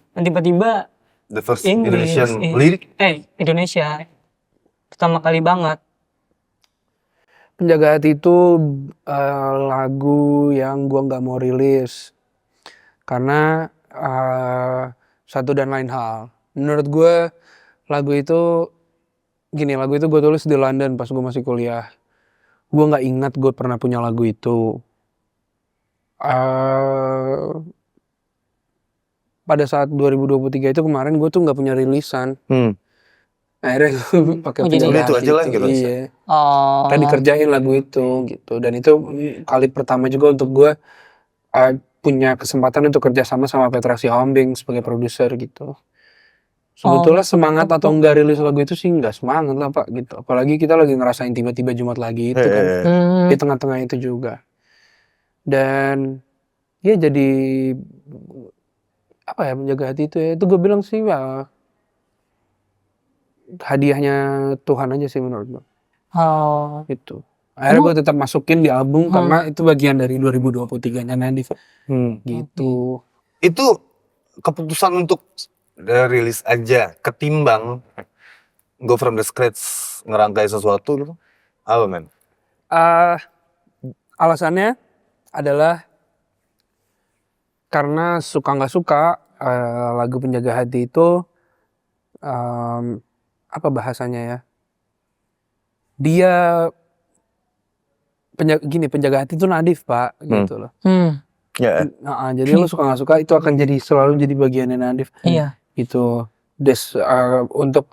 Dan tiba-tiba The first Inggris. Indonesian lyric. Indonesia. Pertama kali banget. Penjaga Hati itu lagu yang gua nggak mau rilis karena satu dan lain hal. Menurut gue lagu itu gue tulis di London pas gue masih kuliah. Gue nggak ingat gue pernah punya lagu itu. Pada saat 2023 itu kemarin gue tuh nggak punya rilisan. Akhirnya gue pakai Oh, jadi penjaga itu hati aja lah itu. gitu. Iya. Oh. Kan dikerjain lagu itu gitu. Dan itu kali pertama juga untuk gue punya kesempatan untuk kerjasama sama Petra Sihombing sebagai produser gitu. Sebetulnya semangat atau enggak rilis lagu itu sih enggak semangat lah Pak gitu. Apalagi kita lagi ngerasain tiba-tiba Jumat lagi itu kan. Di tengah-tengah itu juga. Dan ya jadi apa ya, menjaga hati itu ya. Itu gue bilang sih ya hadiahnya Tuhan aja sih menurut gue. Oh. Gitu. Akhirnya gue tetap masukin di album karena itu bagian dari 2023-nya Nadif. Gitu. Itu keputusan untuk rilis aja ketimbang go from the scratch ngerangkai sesuatu gitu. Apa men? Alasannya adalah karena suka nggak suka lagu Penjaga Hati itu apa bahasanya ya? Dia penjaga hati itu Nadif Pak gitu loh. Ya. Jadi lo suka nggak suka itu akan jadi selalu jadi bagiannya Nadif. Iya. Gitu. Untuk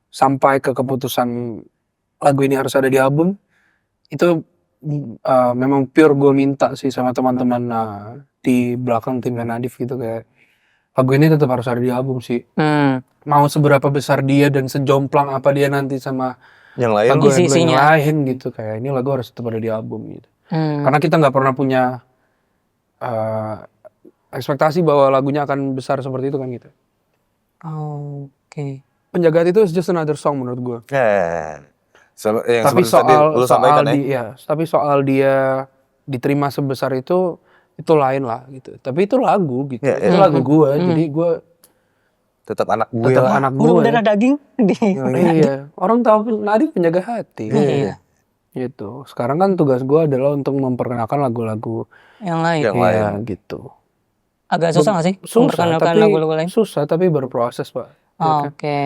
sampai ke keputusan lagu ini harus ada di album itu memang pure gue minta sih sama teman-teman di belakang timnya Nadif gitu, kayak lagu ini tetap harus ada di album sih. Mau seberapa besar dia dan sejomplang apa dia nanti sama Yang lain lagu yang Isi-isinya. lain gitu, kayak ini lagu harus tetap ada di album gitu. Karena kita nggak pernah punya ekspektasi bahwa lagunya akan besar seperti itu kan gitu. Oke. Penjaga Hati itu is just another song menurut gue. yang Tapi seperti tadi lu sampaikan tapi soal dia diterima sebesar itu lain lah gitu. Tapi itu lagu gitu. Ya, Itu lagu gue. Jadi gue tetap anak gue tetap lah. anak Udah gue. berdarah daging di. Iya. Orang tahu Nadif penjaga hati. Iya. Gitu. Sekarang kan tugas gue adalah untuk memperkenalkan lagu-lagu Yang lain. Yang iya, lain. gitu. Agak susah nggak sih? Susah Memperkenalkan tapi lagu-lagu lain. susah tapi berproses Pak. Ya kan? Oke.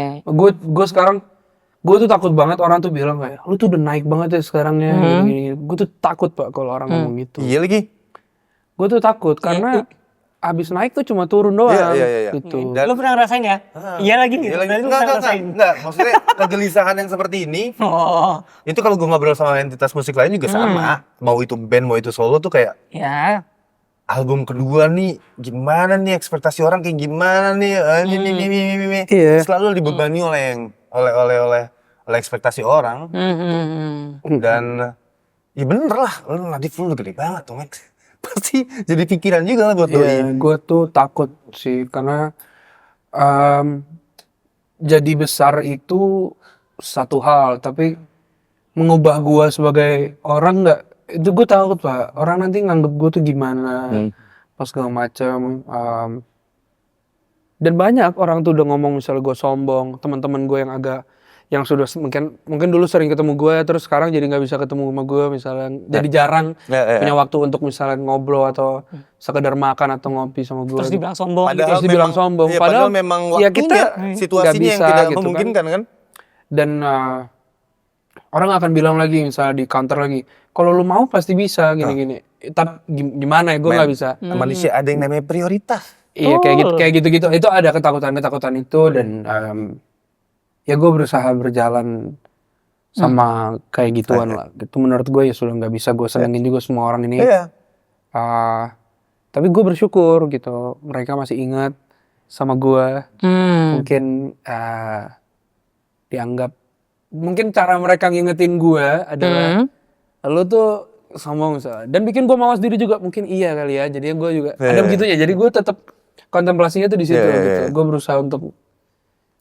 Gue sekarang gue tuh takut banget orang tuh bilang kayak lu tuh udah naik banget ya sekarangnya gini. Gue tuh takut Pak kalau orang ngomong gitu. Iya lagi. Gue tuh takut karena abis naik tuh cuma turun doang Iya. gitu. Dan- Lu pernah ngerasain ya? Iya lagi gitu. Iya lagi. Berarti lu pernah ngerasain. Enggak. Maksudnya kegelisahan yang seperti ini Oh. itu kalau gue ngobrol sama entitas musik lain juga sama. Mau itu band mau itu solo tuh kayak Ya. album kedua nih gimana nih, ekspektasi orang kayak gimana nih, ini. Iya. Selalu dibebani oleh ekspektasi orang. Dan ya bener lah, lu Nadif lu udah gede banget tuh men. Pasti jadi pikiran juga lah buat Iya, doi. gue tuh takut sih karena jadi besar itu satu hal, tapi mengubah gue sebagai orang nggak, itu gue takut Pak. Orang nanti nganggep gue tuh gimana, pas segala macam. Dan banyak orang tuh udah ngomong misalnya gue sombong, teman-teman gue yang sudah mungkin dulu sering ketemu gue, terus sekarang jadi nggak bisa ketemu sama gue misalnya, jadi jarang punya waktu untuk misalnya ngobrol atau sekedar makan atau ngopi sama gue. Terus dibilang sombong. Terus dibilang sombong. Iya, Padahal memang ya waktunya, kita situasinya nggak bisa yang tidak gitu memungkinkan kan. Dan orang akan bilang lagi misalnya di counter lagi, kalau lu mau pasti bisa gini-gini. Tapi gimana ya, gue nggak bisa. Manusia ada yang namanya prioritas. Iya kayak gitu. Itu ada ketakutan itu dan ya gue berusaha berjalan sama kayak gituan lah. Itu menurut gue ya sudah nggak bisa gue senengin juga semua orang ini. Iya. Tapi gue bersyukur gitu, mereka masih ingat sama gue. Mungkin dianggap, mungkin cara mereka ngingetin gue adalah lo tuh sombong misalnya, dan bikin gue mawas diri juga, mungkin iya kali ya. Jadi gue juga ada begitunya. Jadi gue tetap kontemplasinya tuh di situ gitu. Gue berusaha untuk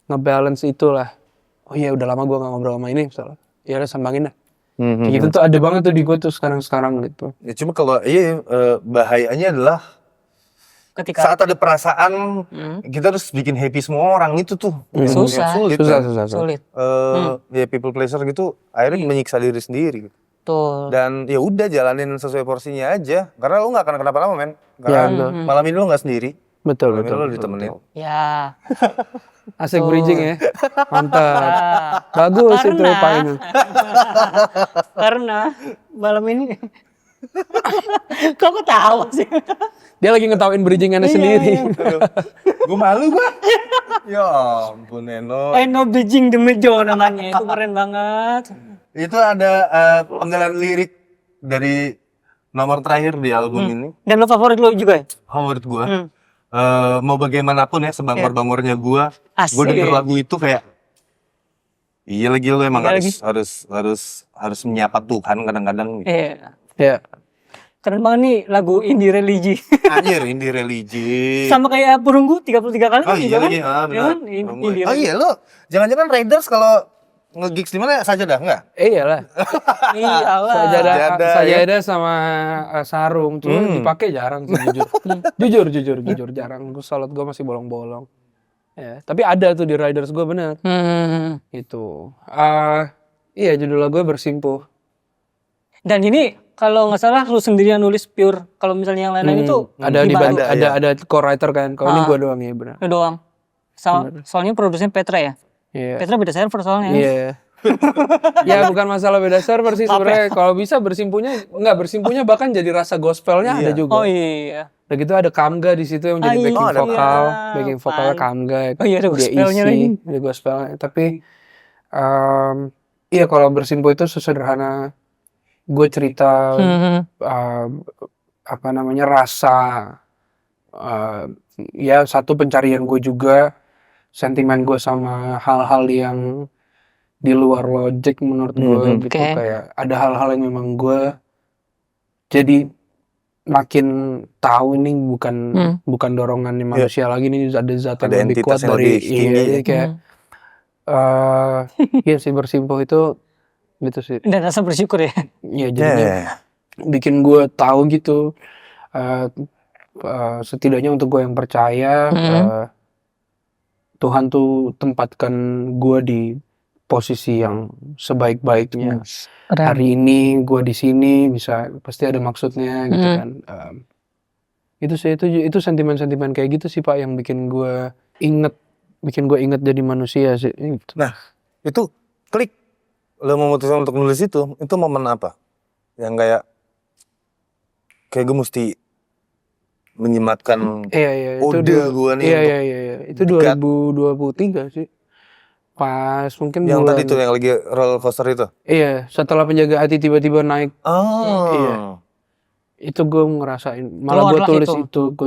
ngebalance itulah. Oh iya udah lama gue gak ngobrol sama ini misalnya. Ya udah sambangin dah. Kayak gitu tuh ada banget tuh di gue tuh sekarang gitu. Ya cuma kalau bahayanya adalah Ketika saat ada perasaan kita harus bikin happy semua orang itu tuh Susah. sulit. Susah. sulit. Ya people pleaser gitu akhirnya menyiksa diri sendiri. Tuh. Dan ya udah jalanin sesuai porsinya aja karena lu nggak akan kenapa-napa men. Karena malam ini lu nggak sendiri. Betul. Malam ini lu ditemenin. Ya. Asik bridging ya. Mantap. Bagus itu Karena- Pak ini. Karena malam ini kok ketawa sih? Dia lagi ngetawain bridgingannya sendiri. Gue malu gua. Ya ampun Eno. Eno Beijing the Mejo namanya, itu keren banget. Itu ada penggalan lirik dari nomor terakhir di album ini. Dan lo favorit lo juga ya? Favorit gua. Mau bagaimanapun ya sebangor-bangornya gua Asik. denger lagu itu kayak iya lagi lu emang Iya harus menyapa Tuhan kadang-kadang. Iya. Ya. Keren banget nih lagu indie religi. Anjir, indie religi. Sama kayak Perunggu 33 kali Oh kan iya juga lagi, kan? ah, Ya benar. kan? Indie Oh iya lu, jangan-jangan Raiders kalau nge-gigs di mana saja dah enggak? Iyalah. Iyalah. Sajadah sama sarung tuh dipakai jarang sih jujur. jujur jarang. Gue salat gue masih bolong-bolong. Ya, tapi ada tuh di Riders gue bener. Itu. Iya judul lagu gue Bersimpuh. Dan ini kalau nggak salah lu sendiri yang nulis pure. Kalau misalnya yang lain-lain itu Ada dibantu. ada co-writer kan. Kalau ini gue doang ya benar. Lu doang. Soalnya produsernya Petra ya. Iya. Petra beda server soalnya. Iya. Ya bukan masalah beda server sih sebenarnya. Kalau bisa bersimpuhnya bahkan jadi rasa gospelnya ada juga. Oh iya. Udah gitu ada Kamga di situ yang jadi backing vokal, backing vokalnya Kamga. Oh iya ada gospelnya lagi. Ada gospelnya. Tapi iya kalau Bersimpuh itu sesederhana gue cerita apa namanya rasa ya satu pencarian gue juga, sentimen gue sama hal-hal yang di luar logik menurut gue gitu. Kayak ada hal-hal yang memang gue jadi makin tahu ini bukan dorongan manusia lagi, ini ada zat yang lebih kuat dari ini kayak iya sih Bersimpuh itu gitu sih. Dan rasa bersyukur ya. Iya jadinya bikin gue tahu gitu setidaknya untuk gue yang percaya Tuhan tuh tempatkan gue di posisi yang sebaik-baiknya. Hari ini gue di sini bisa pasti ada maksudnya gitu kan. Itu sih itu sentimen-sentimen kayak gitu sih Pak yang bikin gue inget jadi manusia sih. Nah, itu klik lo memutuskan untuk nulis itu momen apa? Yang kayak gue mesti menyematkan ode gue nih. Iya. Itu 2023 sih. Pas mungkin yang bulan, tadi tuh yang lagi roller coaster itu. Iya, setelah Penjaga Hati tiba-tiba naik. Oh. Iya. Itu gue ngerasain. Malah gue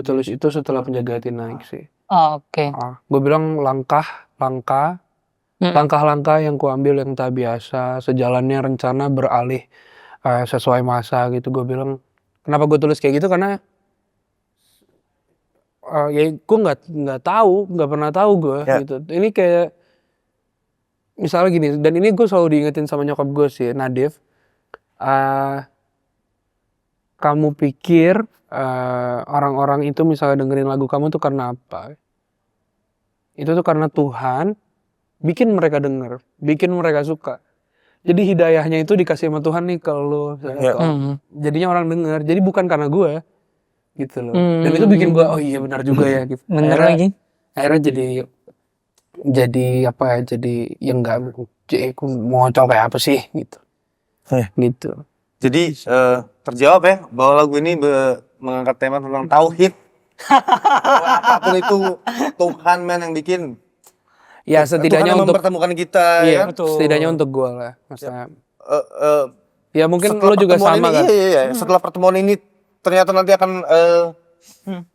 tulis itu setelah Penjaga Hati naik sih. Oke. Gue bilang langkah yang kuambil yang tak biasa, sejalannya rencana beralih sesuai masa gitu. Gue bilang, kenapa gue tulis kayak gitu karena ya gue nggak pernah tahu gue gitu. Ini kayak misalnya gini, dan ini gue selalu diingetin sama nyokap gue sih, Nadif. Kamu pikir orang-orang itu misalnya dengerin lagu kamu tuh karena apa? Itu tuh karena Tuhan bikin mereka denger, bikin mereka suka. Jadi hidayahnya itu dikasih sama Tuhan nih kalau jadinya orang denger. Jadi bukan karena gue, gitu loh. Dan itu bikin gue, oh iya benar juga ya. Gitu. Bener lagi. Akhirnya jadi apa ya? Jadi yang nggak, aku mau coba kayak apa sih gitu. Gitu. Jadi terjawab ya bahwa lagu ini mengangkat tema tentang tauhid. Apapun itu Tuhan yang bikin. Ya setidaknya Tuhan untuk mempertemukan kita. Iya, ya? setidaknya untuk gue lah. Masa, ya mungkin lo juga sama kan. Iya. Setelah pertemuan ini ternyata nanti akan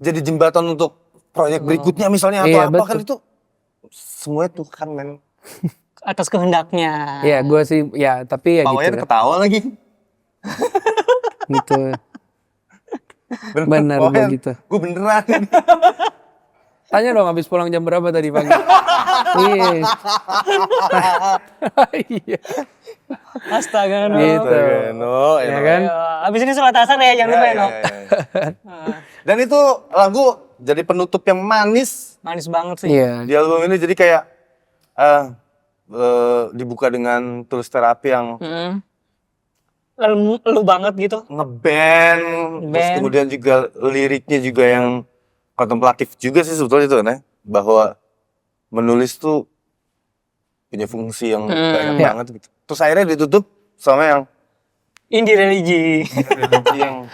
jadi jembatan untuk proyek berikutnya misalnya atau apa kan itu semuanya Tuhan Atas kehendaknya. Iya, gue sih ya tapi ya Pawanya gitu. ketawa lagi. Gitu. Bener begitu. Gue beneran. Tanya dong habis pulang jam berapa tadi pagi? Iya. Astaga, no. Gitu. Ya kan? Abis ini sholat asar ya, jangan lupa ya, no. Dan itu lagu jadi penutup yang manis. Manis banget sih. Iya. Di album ini jadi kayak dibuka dengan Tulus Terapi yang Lu banget gitu. ngeband, terus kemudian juga liriknya juga yang kontemplatif juga sih sebetulnya itu kan ya, bahwa menulis tuh punya fungsi yang banyak banget gitu. Terus akhirnya ditutup sama yang Indie religi. yang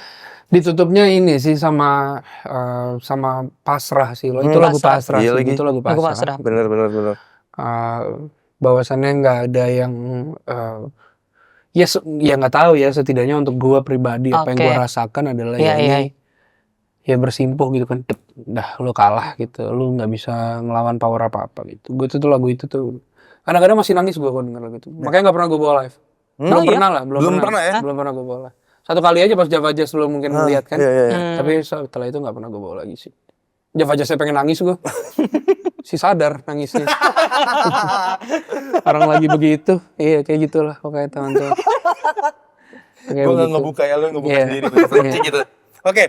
Ditutupnya ini sih sama pasrah sih lo. Itu lagu pasrah Iya sih. lagi. Itu lagu Lagu pasrah. pasrah. Bener. Bahwasannya nggak ada yang ya nggak tahu ya, setidaknya untuk gua pribadi apa yang Oke. gua rasakan adalah Iya, ya iya. ini ya bersimpuh gitu kan. Dah lu kalah gitu. Lu nggak bisa ngelawan power apa-apa gitu. Gue tuh lagu itu tuh kadang-kadang masih nangis gua kalau denger lagu itu. Makanya nggak pernah gua bawa live. Belum iya? pernah lah, Belum pernah ya? Belum pernah gua bawa live. Satu kali aja pas Java Jazz lu mungkin lihat kan. Iya. Tapi setelah itu nggak pernah gue bawa lagi sih. Java Jazz saya pengen nangis gue. Si sadar nangisnya. Orang lagi begitu. Iya kayak gitulah pokoknya teman-teman. Kayak Gue nggak begitu. ngebuka ya, lo ngebuka Iya. sendiri. Fleksing gitu. Oke,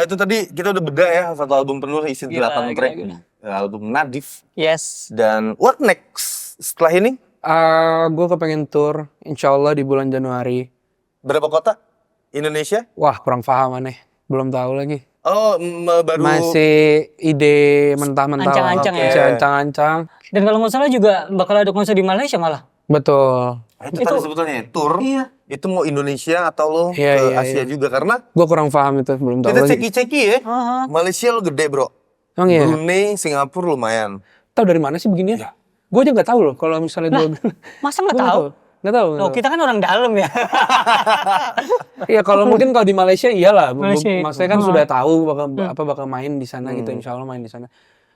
itu tadi kita udah bedah ya satu album penuh isi 8 track. gila. Album Nadif. Yes. Dan what next setelah ini? Gue kepengen tour insya Allah di bulan Januari. Berapa kota? Indonesia? Wah kurang paham aneh. Belum tahu lagi. Oh, baru. Masih ide mentah-mentah. Ancang-ancang ya. Masih ancang-ancang. Dan kalau nggak salah juga bakal ada konser di Malaysia malah. Betul. Itu tadi sebetulnya tour. Iya. Itu mau Indonesia atau lo Iya, ke iya, Asia juga karena Gue kurang paham itu. Belum tahu kita lagi. ceki-ceki ya. Aha. Malaysia lo gede bro. Emang iya? Brunei, Singapura lumayan. Tahu dari mana sih begini ya? Gue aja nggak tahu loh kalau misalnya gue Masa nggak tahu? nggak tahu. Loh, kita kan orang dalam ya. Iya kalau mungkin kalau di Malaysia iyalah. Malaysia. Maksudnya kan sudah tahu bakal main di sana gitu. Insya Allah main di sana.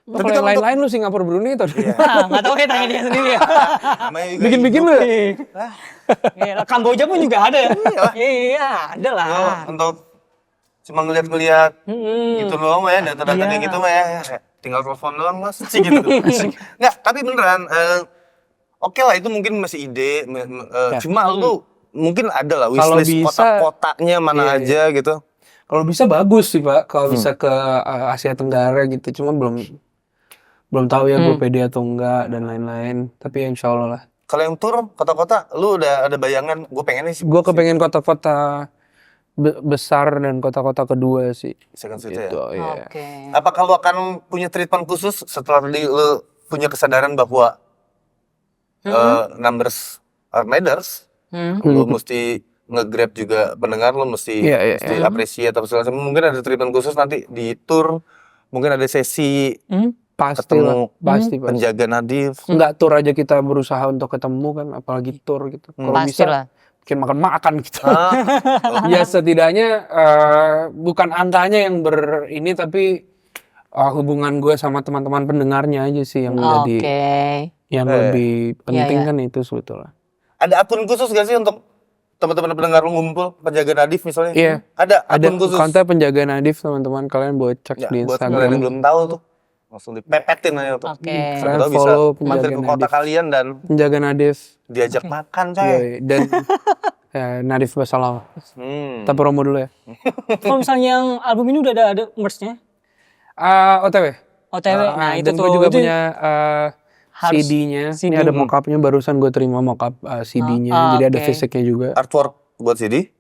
Tapi kalau yang lain-lain lu Singapura Brunei tau. Nah, nggak tahu kayak tanya dia sendiri ya. Namanya juga Bikin-bikin lu. Iya, Kamboja pun juga ada ya. Iya, ada lah. Oh, untuk cuma ngeliat-ngeliat gitu doang ya, data-data Iya. kayak gitu mah ya. Tinggal telepon doang mas, sih gitu. Nggak, tapi beneran, oke lah itu mungkin masih ide. Cuma lu mungkin ada lah Kalau wishlist bisa- kota-kotanya mana Iya, aja gitu. Kalau bisa bagus sih Pak. Kalau bisa ke Asia Tenggara gitu. Cuma belum tahu ya gue pede atau enggak dan lain-lain. Tapi ya insya Allah lah. Kalau yang tur kota-kota, lu udah ada bayangan? Gue pengennya sih. Gue kepengen kota-kota besar dan kota-kota kedua sih. Second City Gitu, ya. iya. Oke. Apakah lu akan punya treatment khusus setelah lu punya kesadaran bahwa numbers are matters? Lu mesti nge-grab juga pendengar, lu mesti, Iya, mesti appreciate atau segala macam. Mungkin ada treatment khusus nanti di tour, mungkin ada sesi Pasti ketemu lah. Pasti. penjaga Nadif. Nggak tour aja kita berusaha untuk ketemu kan. Apalagi tour gitu. Kalau Pasti bisa lah. bikin makan-makan gitu. Ah, Ya setidaknya bukan angkanya yang ini tapi hubungan gue sama teman-teman pendengarnya aja sih yang menjadi Oke. yang lebih penting Iya. kan itu sebetulnya. ada akun khusus gak sih untuk teman-teman pendengar lu ngumpul penjaga Nadif misalnya? Iya. Ada Ada akun khusus. konten penjaga Nadif teman-teman kalian buat cek Ya, di buat Instagram. kalian yang belum tahu tuh, langsung dipepetin aja tuh. Oke. Siapa Kalian tahu bisa follow mampir penjaga ke kota Nadif. kalian dan Penjaga Nadif. diajak makan coy. Yoi. Dan Nadif Basalam. Kita promo dulu ya. Kalau misalnya yang album ini udah ada merch-nya? OTW. OTW. Nah, itu dan tuh. gue juga itu punya harus CD-nya. CD. Ini ada mockupnya barusan gue terima mockup CD-nya. Jadi ada oke. fisiknya juga. Artwork buat CD?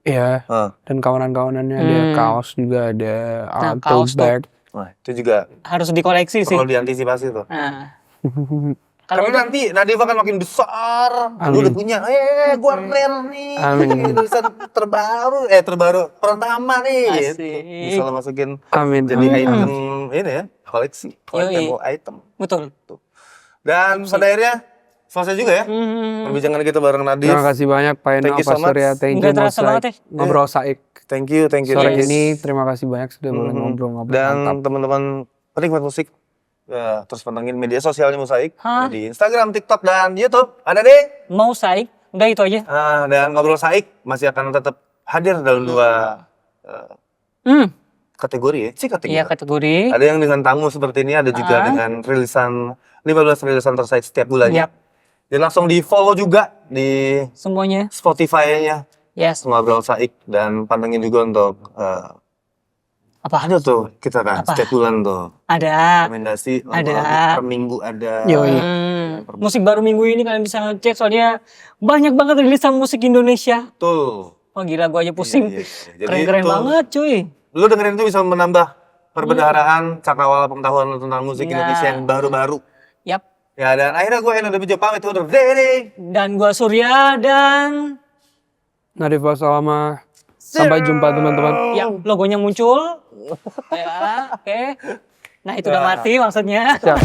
Iya. Ah. Dan kawan-kawanannya ada kaos juga ada Nah, tote kaos tuh. bag. Wah, itu juga harus dikoleksi sih. perlu diantisipasi tuh. Nah. Karena nanti Nadif akan makin besar. Lu udah punya, gua rare nih. Amin. Tulisan terbaru pertama nih. Asik. Bisa lo masukin Amin. jadi amin. item ini ya, koleksi, collectible item. Betul. Dan pada akhirnya selesai juga ya perbincangan kita bareng Nadif. Terima kasih banyak Pak Eno, Thank you so Pak Surya, much. thank you Nggak terasa Mosaik. banget ya. Ngobrol Saik. Thank you. Sore ini terima kasih banyak sudah boleh ngobrol-ngobrol. Dan Mantap. teman-teman penikmat musik, ya, terus pantengin media sosialnya Mosaik di Instagram, TikTok, dan YouTube. Ada deh. Mau saik, udah itu aja. Dan ngobrol Saik masih akan tetap hadir dalam dua kategori ya. Kategori. Iya, kategori. Ada yang dengan tamu seperti ini, ada juga dengan rilisan 15 rilisan terkait setiap bulannya. Yap. Dan langsung di follow juga di Semuanya. Spotify-nya Yes. Ngobrol Saik, dan pantengin juga untuk Apa? ada tuh kita kan Apa? setiap bulan tuh Ada. rekomendasi Ada. per minggu ada. Yoi. Musik baru minggu ini kalian bisa ngecek soalnya banyak banget rilisan musik Indonesia. Tuh. Oh gila, gua aja pusing. Iya, iya. Jadi Keren-keren tuh, banget cuy. Lu dengerin itu bisa menambah perbendaharaan cakrawala pengetahuan lu tentang musik Nah. Indonesia yang baru-baru. Yap. Ya, dan akhirnya gue Eno Debejo pamit undur diri. Dan gua Surya dan Nadif Basalamah. Sampai jumpa teman-teman. Ya, logonya muncul. Ya, oke. Nah, itu udah mati maksudnya. Siap.